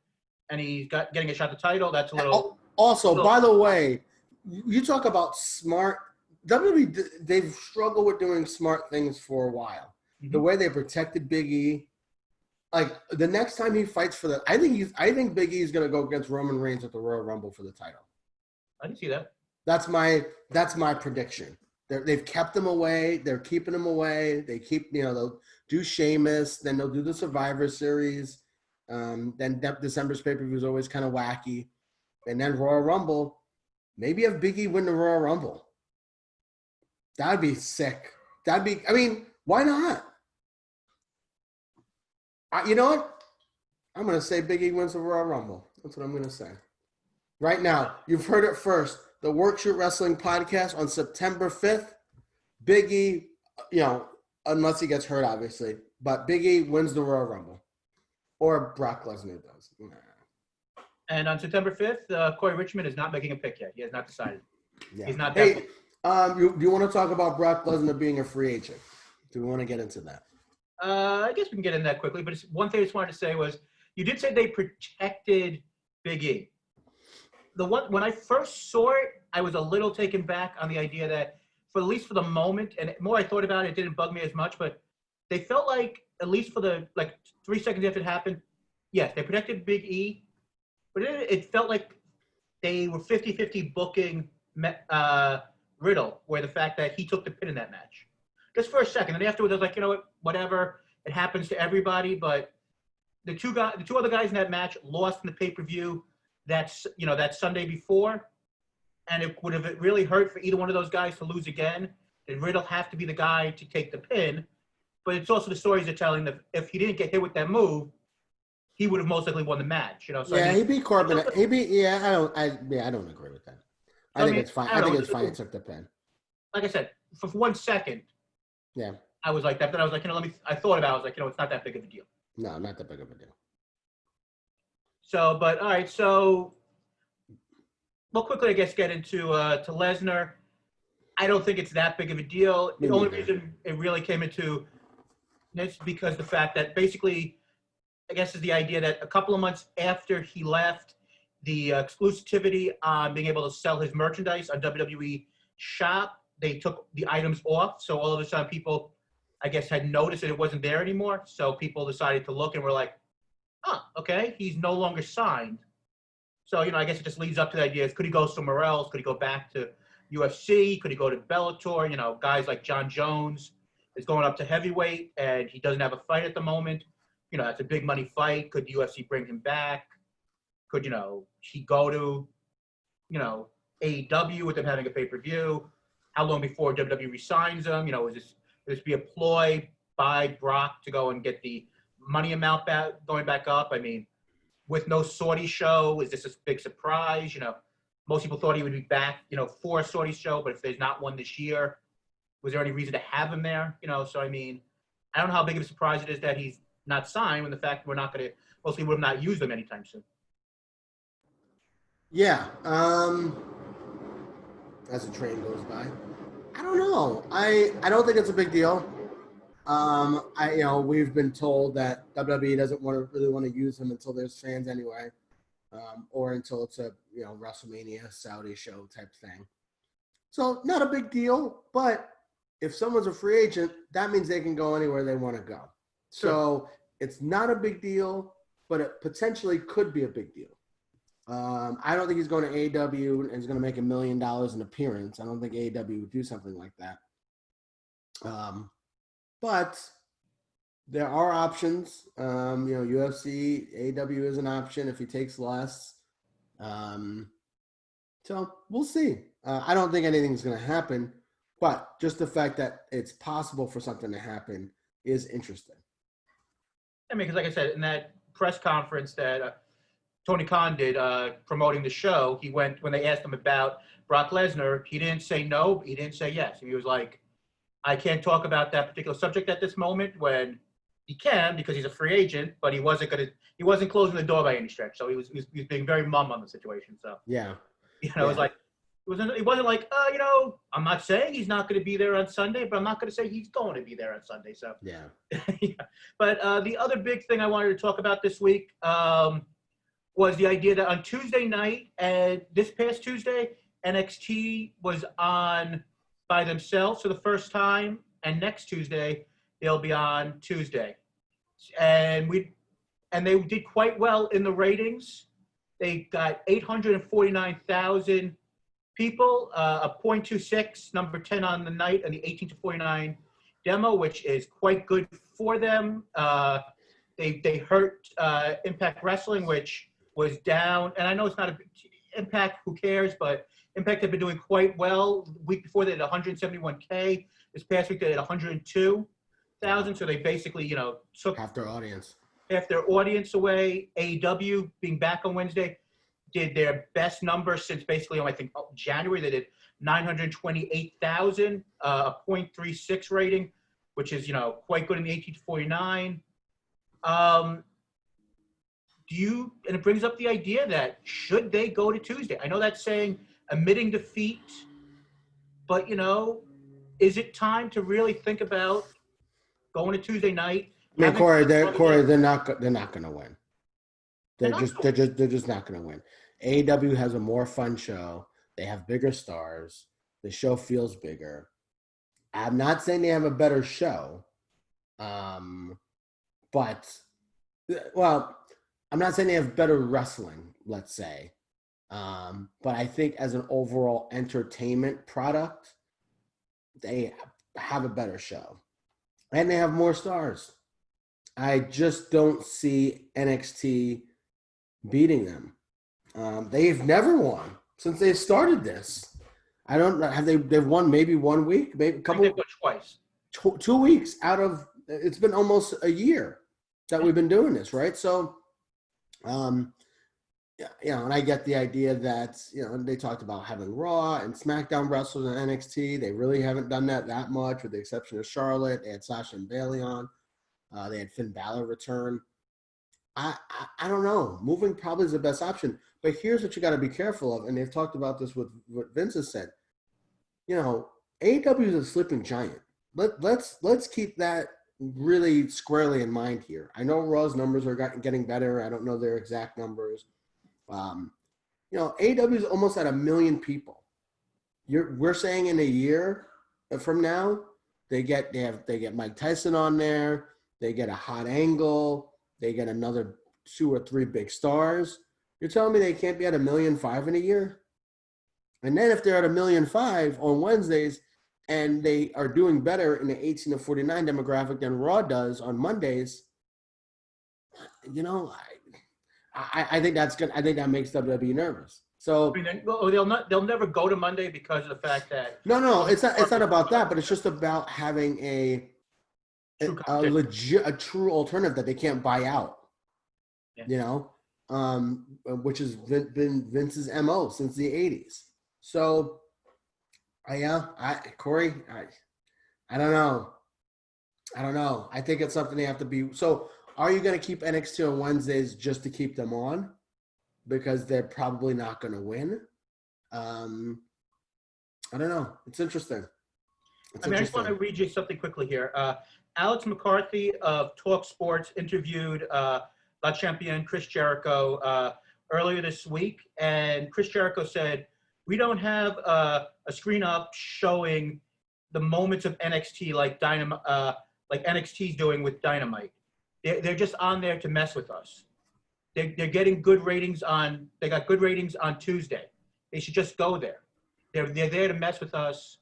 and he's getting a shot at the title. That's a little." Also, by the way, you talk about smart. WWE, they've struggled with doing smart things for a while. Mm-hmm. The way they protected Big E. Like the next time he fights for I think Big E is going to go against Roman Reigns at the Royal Rumble for the title. I can see that. That's my prediction. They've kept him away. They're keeping him away. They keep, they'll do Sheamus, then they'll do the Survivor Series. Then December's pay-per-view is always kind of wacky. And then Royal Rumble, maybe have Big E win the Royal Rumble. That'd be sick. I mean, why not? You know what? I'm going to say Big E wins the Royal Rumble. That's what I'm going to say. Right now, you've heard it first. The Work Shoot Wrestling podcast on September 5th. Big E, unless he gets hurt, obviously. But Big E wins the Royal Rumble. Or Brock Lesnar does. Nah. And on September 5th, Corey Richmond is not making a pick yet. He has not decided. Yeah. He's not. Hey, do you want to talk about Brock Lesnar being a free agent? Do we want to get into that? I guess we can get in that quickly, but one thing I just wanted to say was you did say they protected Big E. When I first saw it, I was a little taken back on the idea that, at least for the moment, and the more I thought about it, it didn't bug me as much, but they felt like, at least for the 3 seconds after it happened, yes, they protected Big E, but it felt like they were 50-50 booking Riddle, where the fact that he took the pin in that match. Just for a second. And afterwards, I was like, you know what, whatever. It happens to everybody. But the two other guys in that match lost in the pay-per-view that Sunday before. And it would have really hurt for either one of those guys to lose again. Did Riddle have to be the guy to take the pin? But it's also the stories they're telling that if he didn't get hit with that move, he would have most likely won the match. So yeah, he beat Corbin. I don't agree with that. I think it's fine. I think it's fine. He took the pin. Like I said, for 1 second. Yeah. I was like that. Then I was like, I thought about it. I was like, it's not that big of a deal. No, not that big of a deal. So, but all right. So we'll quickly, I guess, get into to Lesnar. I don't think it's that big of a deal. The only reason it really came into this because the fact that basically, I guess, is the idea that a couple of months after he left, the exclusivity on being able to sell his merchandise on WWE Shop, they took the items off. So all of a sudden people, I guess, had noticed that it wasn't there anymore. So people decided to look and were like, okay, he's no longer signed. So, I guess it just leads up to the idea, could he go somewhere else? Could he go back to UFC? Could he go to Bellator? Guys like John Jones is going up to heavyweight and he doesn't have a fight at the moment. That's a big money fight. Could the UFC bring him back? Could, he go to, AEW with them having a pay-per-view? How long before WWE resigns him? Would this be a ploy by Brock to go and get the money amount going back up? I mean, with no Saudi show, is this a big surprise? Most people thought he would be back, for a Saudi show, but if there's not one this year, was there any reason to have him there? So I mean, I don't know how big of a surprise it is that he's not signed when the fact we're not going to, mostly we'll not use them anytime soon. Yeah. As the train goes by. I don't know. I don't think it's a big deal. We've been told that WWE doesn't really want to use him until there's fans anyway, or until it's a WrestleMania Saudi show type thing. So not a big deal, but if someone's a free agent, that means they can go anywhere they want to go. Sure. So it's not a big deal, but it potentially could be a big deal. I don't think he's going to AEW and is going to make $1 million an appearance. I don't think AEW would do something like that. But there are options. UFC, AEW is an option if he takes less. So we'll see. I don't think anything's going to happen, but just the fact that it's possible for something to happen is interesting. I mean, because like I said, in that press conference that Tony Khan did promoting the show, he went, when they asked him about Brock Lesnar, he didn't say no, he didn't say yes. He was like, I can't talk about that particular subject at this moment, when he can because he's a free agent, but he wasn't closing the door by any stretch. So he was being very mum on the situation. So yeah, it was like, it wasn't like, I'm not saying he's not going to be there on Sunday, but I'm not going to say he's going to be there on Sunday. So yeah. yeah. But the other big thing I wanted to talk about this week was the idea that on Tuesday night, this past Tuesday, NXT was on by themselves for the first time, and next Tuesday they'll be on Tuesday, and they did quite well in the ratings. They got 849,000 people, a .26, number 10 on the night, and the 18-49 demo, which is quite good for them. They hurt Impact Wrestling, which was down, and I know it's not a big Impact, who cares, but Impact have been doing quite well. The week before they had 171K. This past week they had 102,000, so they basically, took half their audience away. AEW, being back on Wednesday, did their best number since basically, I think, January. They did 928,000, a .36 rating, which is, quite good in the 18-49. And it brings up the idea that should they go to Tuesday? I know that's saying admitting defeat, but, is it time to really think about going to Tuesday night? I mean, Corey, they're not going to win. They're just not going to win. AEW has a more fun show. They have bigger stars. The show feels bigger. I'm not saying they have a better show, but I'm not saying they have better wrestling, let's say. But I think as an overall entertainment product, they have a better show. And they have more stars. I just don't see NXT beating them. They've never won since they started this. I don't know. They've won maybe 1 week, maybe a couple. They've won twice. 2 weeks out of, it's been almost a year that we've been doing this, right? So, and I get the idea that, they talked about having Raw and SmackDown wrestlers in NXT. They really haven't done that much, with the exception of Charlotte. They had Sasha and Bayley on. They had Finn Balor return. I don't know. Moving probably is the best option. But here's what you got to be careful of, and they've talked about this with what Vince has said. AEW is a sleeping giant. Let's keep that really squarely in mind here. I know Raw's numbers are getting better. I don't know their exact numbers. AEW is almost at 1 million people. We're saying in a year from now, they get Mike Tyson on there. They get a hot angle. They get another 2 or 3 big stars. You're telling me they can't be at 1.5 million in a year? And then if they're at 1.5 million on Wednesdays, and they are doing better in the 18-49 demographic than Raw does on Mondays, I think that's good. I think that makes WWE nervous. So they'll never go to Monday because of the fact that no, it's not about that, but it's just about having a true alternative that they can't buy out. Yeah. Which has been Vince's MO since the 80s. So, Corey, I don't know. I think it's something they have to be. So, are you going to keep NXT on Wednesdays just to keep them on? Because they're probably not going to win. I don't know. It's interesting. I just want to read you something quickly here. Alex McCarthy of Talk Sports interviewed La Champion Chris Jericho earlier this week, and Chris Jericho said, "We don't have a screen up showing the moments of NXT like like NXT's doing with Dynamite. They're just on there to mess with us. They're getting good ratings on. They got good ratings on Tuesday. They should just go there. They're there to mess with us.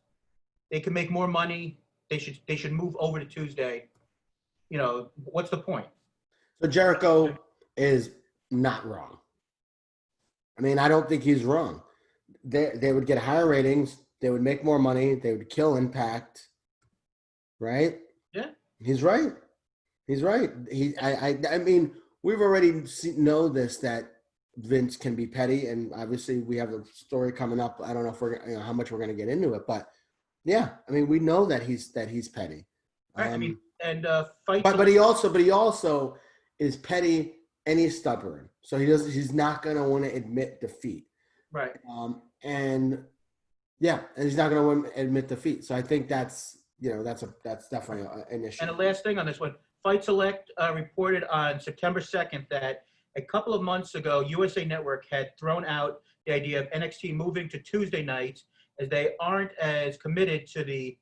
They can make more money. They should move over to Tuesday. You know, what's the point?" So Jericho is not wrong. I mean, I don't think he's wrong. They would get higher ratings. They would make more money. They would kill Impact. Right? Yeah. He's right. He's right. I mean, we've already know this, that Vince can be petty, and obviously we have a story coming up. I don't know if we're how much we're going to get into it, but yeah, I mean, we know that he's petty. Right. I mean, and but he also is petty and he's stubborn. So he's not going to want to admit defeat. Right. And he's not going to admit defeat. So I think that's definitely an issue. And the last thing on this one, Fight Select reported on September 2nd that a couple of months ago, USA Network had thrown out the idea of NXT moving to Tuesday nights, as they aren't as committed to the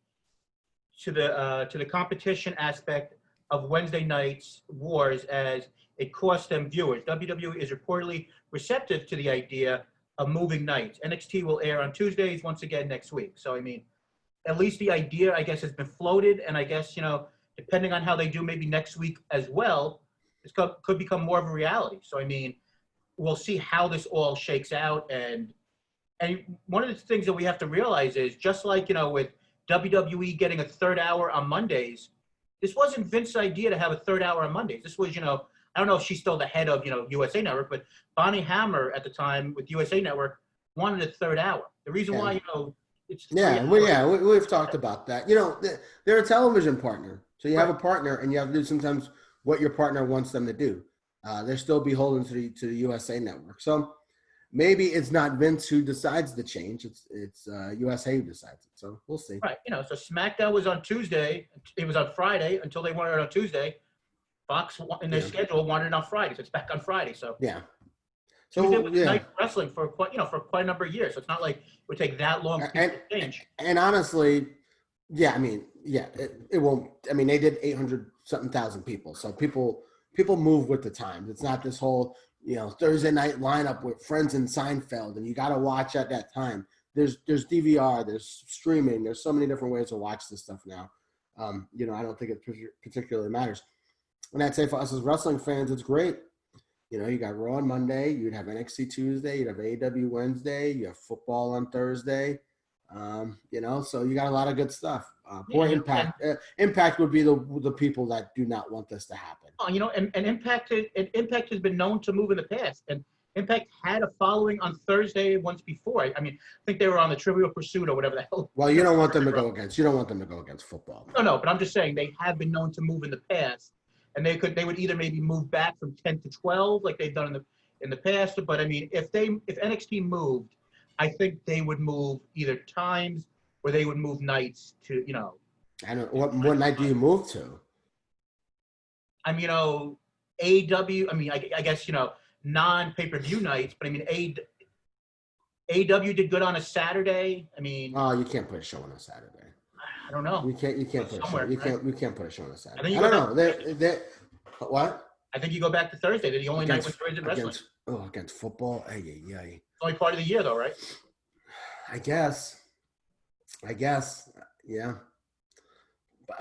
competition aspect of Wednesday nights wars as it costs them viewers. WWE is reportedly receptive to the idea of moving nights. NXT will air on Tuesdays once again next week. So I mean, at least the idea, I guess, has been floated, and I guess, depending on how they do maybe next week as well, this could become more of a reality. So I mean, we'll see how this all shakes out. And one of the things that we have to realize is, just like, with WWE getting a third hour on Mondays, this wasn't Vince's idea to have a third hour on Mondays. This was, I don't know if she's still the head of, USA Network, but Bonnie Hammer at the time with USA Network wanted a third hour. The reason why, it's we've talked about that. They're a television partner. So you have a partner, and you have to do sometimes what your partner wants them to do. They're still beholden to the USA Network. So maybe it's not Vince who decides the change. It's USA who decides it. So we'll see. Right. So SmackDown was on Tuesday. It was on Friday until they wanted it on Tuesday. Fox in their schedule wanted it on Friday, so it's back on Friday. So yeah. So Tuesday was night wrestling for quite a number of years. So it's not like it would take that long to change. And honestly, it won't. I mean, they did 800-something thousand people. So people move with the times. It's not this whole Thursday night lineup with Friends and Seinfeld, and you got to watch at that time. There's DVR, there's streaming, there's so many different ways to watch this stuff now. I don't think it particularly matters. And I'd say for us as wrestling fans, it's great. You got Raw on Monday, you'd have NXT Tuesday, you'd have AEW Wednesday, you have football on Thursday. So you got a lot of good stuff. Poor Impact. Impact would be the people that do not want this to happen. And Impact has been known to move in the past, and Impact had a following on Thursday once before. I mean, I think they were on the Trivial Pursuit or whatever the hell. Well, you don't want them to go against. You don't want them to go against football. No, but I'm just saying they have been known to move in the past, and they would either maybe move back from 10 to 12 like they've done in the past. But I mean, if NXT moved, I think they would move either times or they would move nights to, I don't. What night do you move to? I mean, AEW. I mean, I guess non-pay-per-view nights, but I mean, AEW did good on a Saturday. I mean, you can't put a show on a Saturday. I don't know. You can't put a show. We can't put a show on a Saturday. I don't know. What? I think you go back to Thursday. They're the only night with Thursday wrestling. Against football. It's only part of the year, though, right? I guess. Yeah.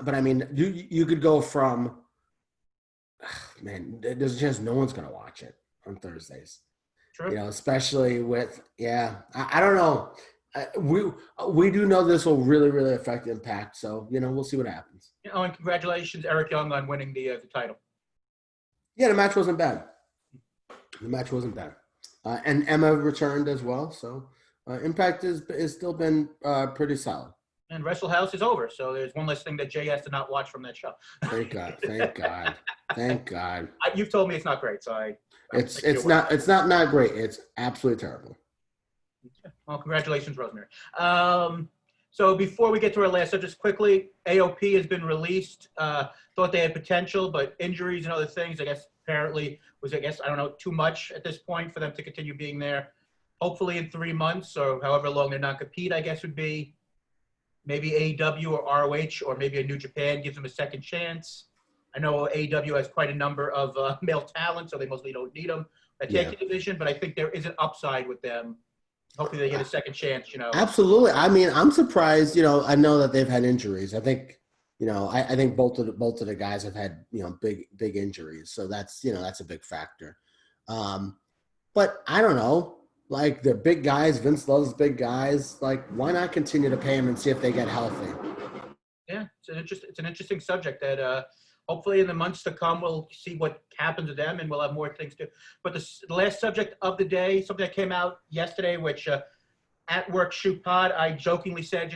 But I mean, you could go from. Man, there's a chance no one's gonna watch it on Thursdays. True. Especially with I don't know. We do know this will really, really affect Impact. So we'll see what happens. And congratulations, Eric Young, on winning the title. Yeah, the match wasn't bad. And Emma returned as well. So Impact is still been pretty solid. And Wrestle House is over, so there's one less thing that Jay has to not watch from that show. Thank God. You've told me it's not great, so it's not great. It's absolutely terrible. Well, congratulations, Rosemary. So before we get to our last, so just quickly, AOP has been released. Thought they had potential, but injuries and other things, I guess, apparently was, I don't know, too much at this point for them to continue being there. Hopefully in 3 months or however long their non-compete, I guess, would be. Maybe AEW or ROH or maybe a New Japan gives them a second chance. I know AEW has quite a number of male talent, so they mostly don't need them. A tag division, but I think there is an upside with them. Hopefully they get a second chance, Absolutely. I mean, I'm surprised, I know that they've had injuries. I think, I think both of the guys have had, big injuries. So that's, that's a big factor. But I don't know, like the big guys, Vince loves big guys. Like, why not continue to pay them and see if they get healthy? Yeah, it's an interesting subject that hopefully in the months to come, we'll see what happens to them and we'll have more things to. But the last subject of the day, something that came out yesterday, which at Work Shoot Pod, I jokingly said,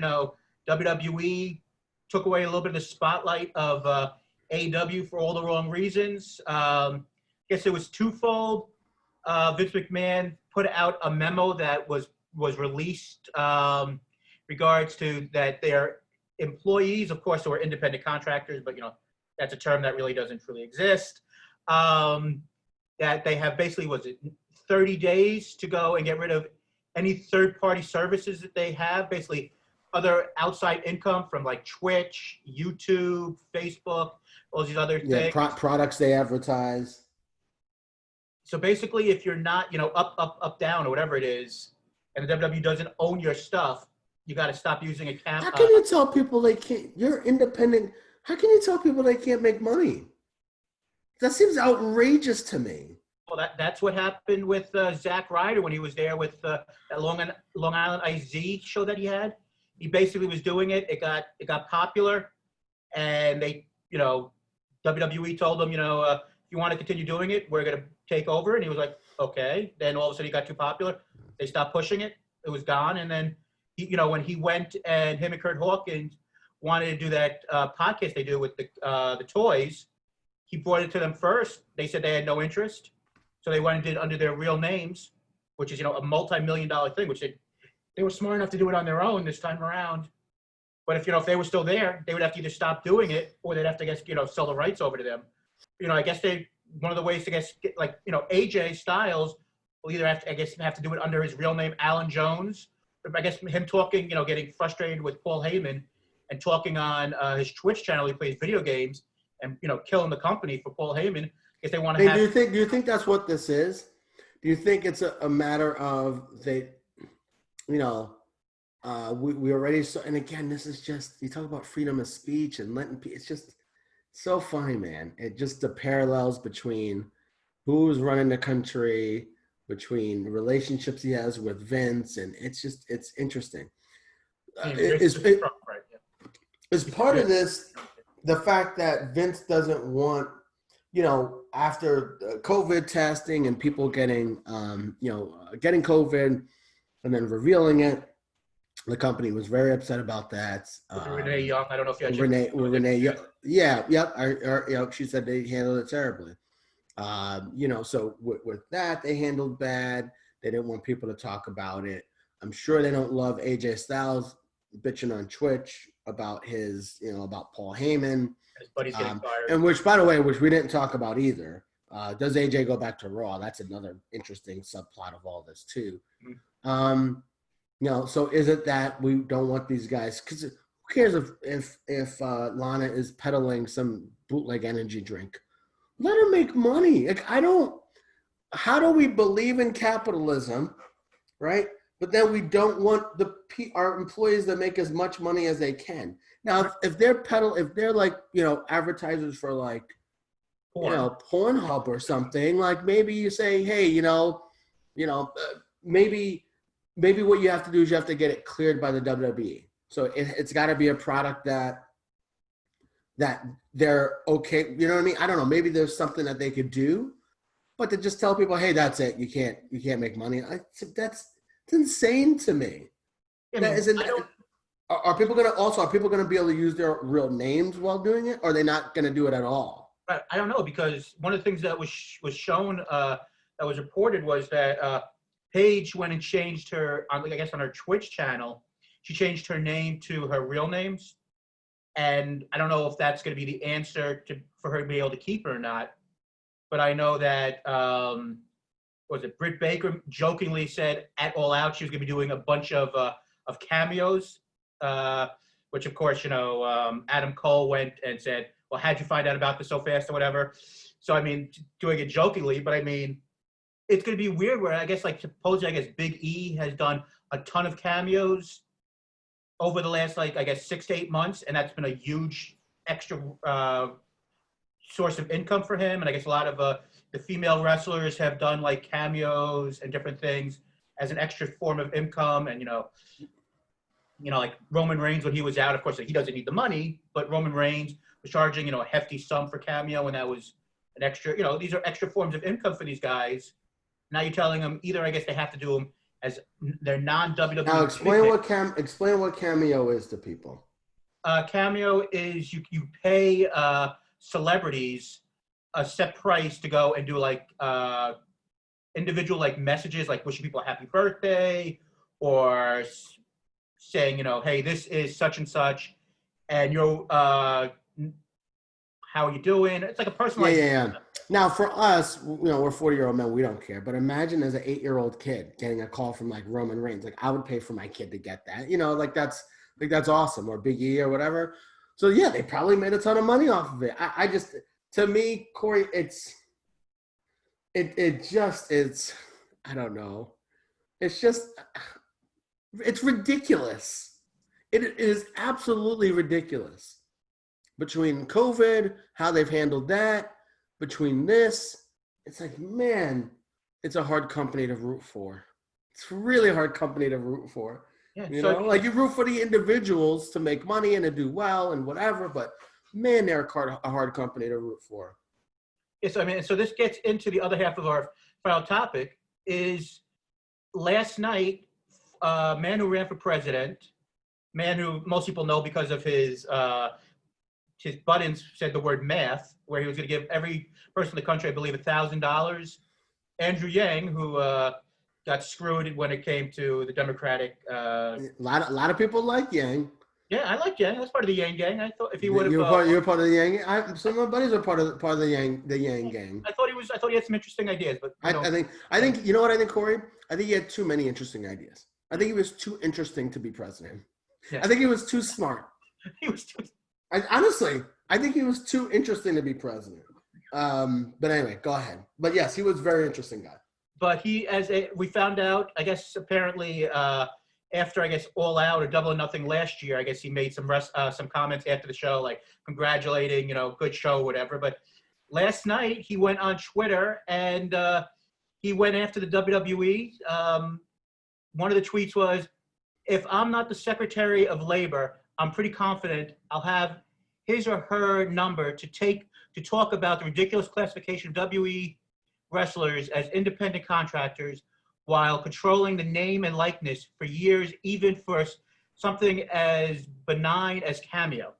WWE took away a little bit of the spotlight of AEW for all the wrong reasons. I guess it was twofold. Vince McMahon put out a memo that was released regards to that their employees, of course, who are independent contractors, but that's a term that really doesn't truly exist. That they have basically 30 days to go and get rid of any third-party services that they have, basically other outside income from like Twitch, YouTube, Facebook, all these other things. Products they advertise. So basically, if you're not, up, down, or whatever it is, and the WWE doesn't own your stuff, you got to stop using a How can you tell people they can't? You're independent. How can you tell people they can't make money? That seems outrageous to me. Well, that's what happened with Zack Ryder when he was there with that Long Island IZ show that he had. He basically was doing it. It got popular, and they, WWE told him, if you want to continue doing it, we're gonna take over. And he was like, okay. Then all of a sudden he got too popular. They stopped pushing it. It was gone. And then when he went and him and Kurt Hawkins wanted to do that podcast they do with the toys, he brought it to them first. They said they had no interest. So they went and did it under their real names, which is, a multi-million-dollar thing, which they were smart enough to do it on their own this time around. But if they were still there, they would have to either stop doing it or they'd have to, I guess, sell the rights over to them. I guess one of the ways to get, AJ Styles will either have to do it under his real name, Alan Jones. Or I guess him talking, getting frustrated with Paul Heyman and talking on his Twitch channel, he plays video games and, killing the company for Paul Heyman. If they want to do you think that's what this is? Do you think it's a matter of we already saw, and again, this is just, you talk about freedom of speech and letting people, it's just so funny, man. It just the parallels between who's running the country, between relationships he has with Vince, and it's interesting. Is part of this the fact that Vince doesn't want, after COVID testing and people getting COVID and then revealing it, the company was very upset about that. Renee Young, I don't know if you had Renee Young. Yeah. She said they handled it terribly. So with that, they handled bad. They didn't want people to talk about it. I'm sure they don't love AJ Styles bitching on Twitch about about Paul Heyman. His buddy's getting fired. And which, by the way, we didn't talk about either. Does AJ go back to Raw? That's another interesting subplot of all this too. Mm-hmm. So is it that we don't want these guys? Because who cares if Lana is peddling some bootleg energy drink? Let her make money. Like, how do we believe in capitalism, right? But then we don't want our employees to make as much money as they can. Now, if they're like, advertisers for like, Pornhub or something, like maybe you say, hey, maybe what you have to do is you have to get it cleared by the WWE. So it's got to be a product that they're okay. You know what I mean? I don't know. Maybe there's something that they could do, but to just tell people, hey, that's it. You can't make money. It's insane to me. Are people going to be able to use their real names while doing it? Or are they not going to do it at all? I don't know, because one of the things that was shown, that was reported, was that Paige went and changed her, on her Twitch channel. she changed her name to her real names. And I don't know if that's going to be the answer for her to be able to keep her or not. But I know that, was it Britt Baker jokingly said at All Out she was going to be doing a bunch of cameos, which, of course, Adam Cole went and said, well, how'd you find out about this so fast or whatever? So, I mean, doing it jokingly, but I mean, it's going to be weird where I guess, like, supposedly, I guess Big E has done a ton of cameos over the last, like, I guess 6 to 8 months, and that's been a huge extra source of income for him. And I guess a lot of the female wrestlers have done like cameos and different things as an extra form of income. And, like Roman Reigns, when he was out, of course, he doesn't need the money, but Roman Reigns was charging, a hefty sum for cameo. And that was an extra, these are extra forms of income for these guys. Now you're telling them either, I guess they have to do them as their non-WWE. Now explain what cameo is to people. Cameo is you pay celebrities a set price to go and do like individual like messages, like wishing people a happy birthday or saying, hey, this is such and such, and you're how are you doing? It's like a personalized. Yeah. Now for us, we're 40-year-old men, we don't care. But imagine as an 8-year-old kid getting a call from like Roman Reigns. Like I would pay for my kid to get that. That's awesome. Or Big E or whatever. So yeah, they probably made a ton of money off of it. I just, to me, Corey, it's I don't know. It's ridiculous. It is absolutely ridiculous. Between COVID, how they've handled that, between this, it's like, man, it's a hard company to root for. It's a really hard company to root for. Yeah, like you root for the individuals to make money and to do well and whatever, but man, they're a hard company to root for. Yes, I mean, so this gets into the other half of our final topic is last night, man who ran for president, man who most people know because of his buttons said the word math, where he was going to give every person in the country, I believe, $1,000. Andrew Yang, who got screwed when it came to the Democratic. A lot of people like Yang. Yeah, I like Yang. That's part of the Yang gang. I thought if he would have. You're part of the Yang. Some of my buddies are part of the Yang gang. I thought he had some interesting ideas, but I think you know what I think, Corey. I think he had too many interesting ideas. I think he was too interesting to be president. Yeah. I think he was too smart. He was too. Honestly, I think he was too interesting to be president. But anyway, go ahead. But yes, he was a very interesting guy. But we found out, I guess, apparently after, I guess, All Out or Double or Nothing last year, I guess he made some comments after the show, like congratulating, good show, whatever. But last night he went on Twitter and he went after the WWE. One of the tweets was, if I'm not the Secretary of Labor, I'm pretty confident I'll have his or her number to talk about the ridiculous classification of WWE wrestlers as independent contractors while controlling the name and likeness for years, even for something as benign as Cameo.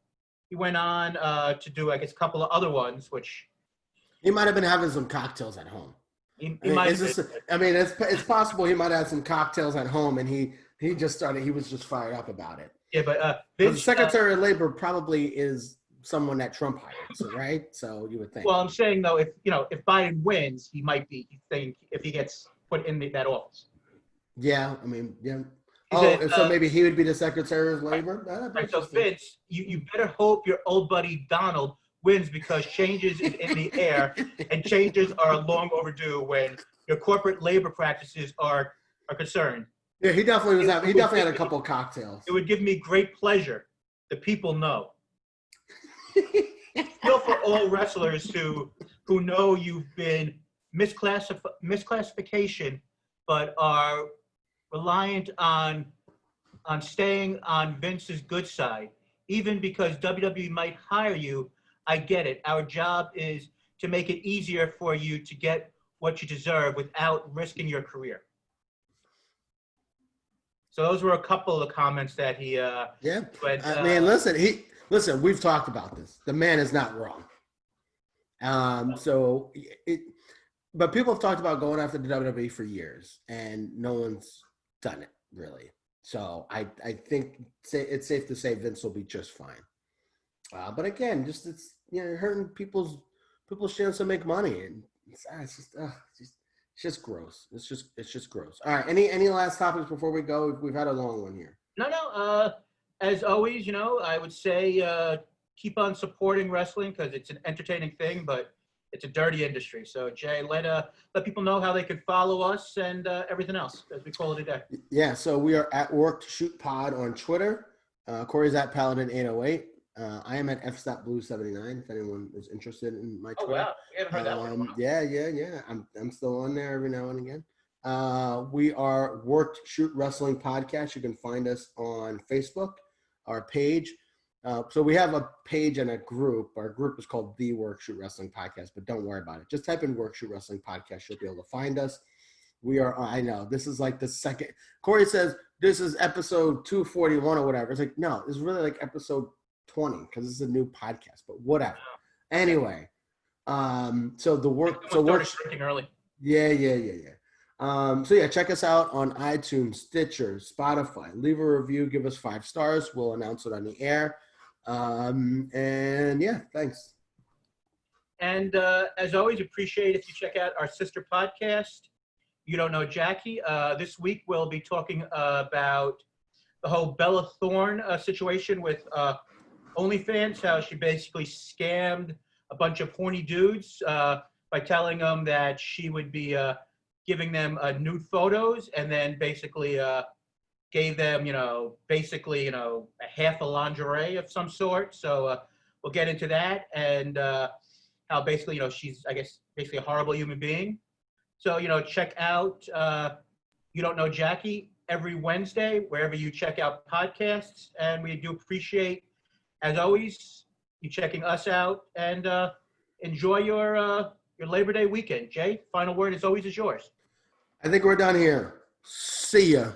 He went on to do, I guess, a couple of other ones, which... He might have been having some cocktails at home. It's possible he might have some cocktails at home and he was just fired up about it. Yeah, but the Secretary of Labor probably is someone that Trump hired, right? So you would think. Well, I'm saying though, if Biden wins, he might be. Think if he gets put in that office. Yeah, I mean, yeah. So maybe he would be the Secretary of Labor. Right. So Vince, you better hope your old buddy Donald wins because changes is in the air, and changes are long overdue when your corporate labor practices are concerned. Yeah, he definitely was. He definitely had a couple of cocktails. It would give me great pleasure. The people know. Feel for all wrestlers who know you've been misclassification, but are reliant on staying on Vince's good side. Even because WWE might hire you, I get it. Our job is to make it easier for you to get what you deserve without risking your career. So those were a couple of comments that he. Listen. We've talked about this. The man is not wrong. But people have talked about going after the WWE for years, and no one's done it really. So I think it's safe to say Vince will be just fine. But again, it's hurting people's chance to make money, and it's just gross. It's just gross. All right, any last topics before we go? We've had a long one here. No. As always, I would say keep on supporting wrestling because it's an entertaining thing, but it's a dirty industry. So Jay, let people know how they can follow us and everything else as we call it a day. Yeah, so we are at Work to Shoot Pod on Twitter. Corey's at Paladin808. I am at fstopblue79 if anyone is interested in my Twitter. Oh wow, we haven't heard that one. Yeah. I'm still on there every now and again. We are Work to Shoot Wrestling Podcast. You can find us on Facebook, our page. So we have a page and a group. Our group is called The Work Shoot Wrestling Podcast, but don't worry about it. Just type in Work Shoot Wrestling Podcast. You'll be able to find us. We are, I know, this is like the second. Corey says this is episode 241 or whatever. It's like, no, this is really like episode 20 because this is a new podcast, but whatever. Anyway, so the work. So we're drinking early. Yeah. So yeah, check us out on iTunes, Stitcher, Spotify. Leave a review, give us 5 stars. We'll announce it on the air. And yeah, thanks. And as always, appreciate if you check out our sister podcast, You Don't Know Jackie. This week we'll be talking about the whole Bella Thorne situation with OnlyFans, how she basically scammed a bunch of horny dudes by telling them that she would be giving them nude photos and then basically gave them, a half a lingerie of some sort. So we'll get into that and how basically, she's, I guess, basically a horrible human being. So, check out You Don't Know Jackie every Wednesday, wherever you check out podcasts. And we do appreciate, as always, you checking us out and enjoy your Labor Day weekend. Jay, final word as always is yours. I think we're done here. See ya.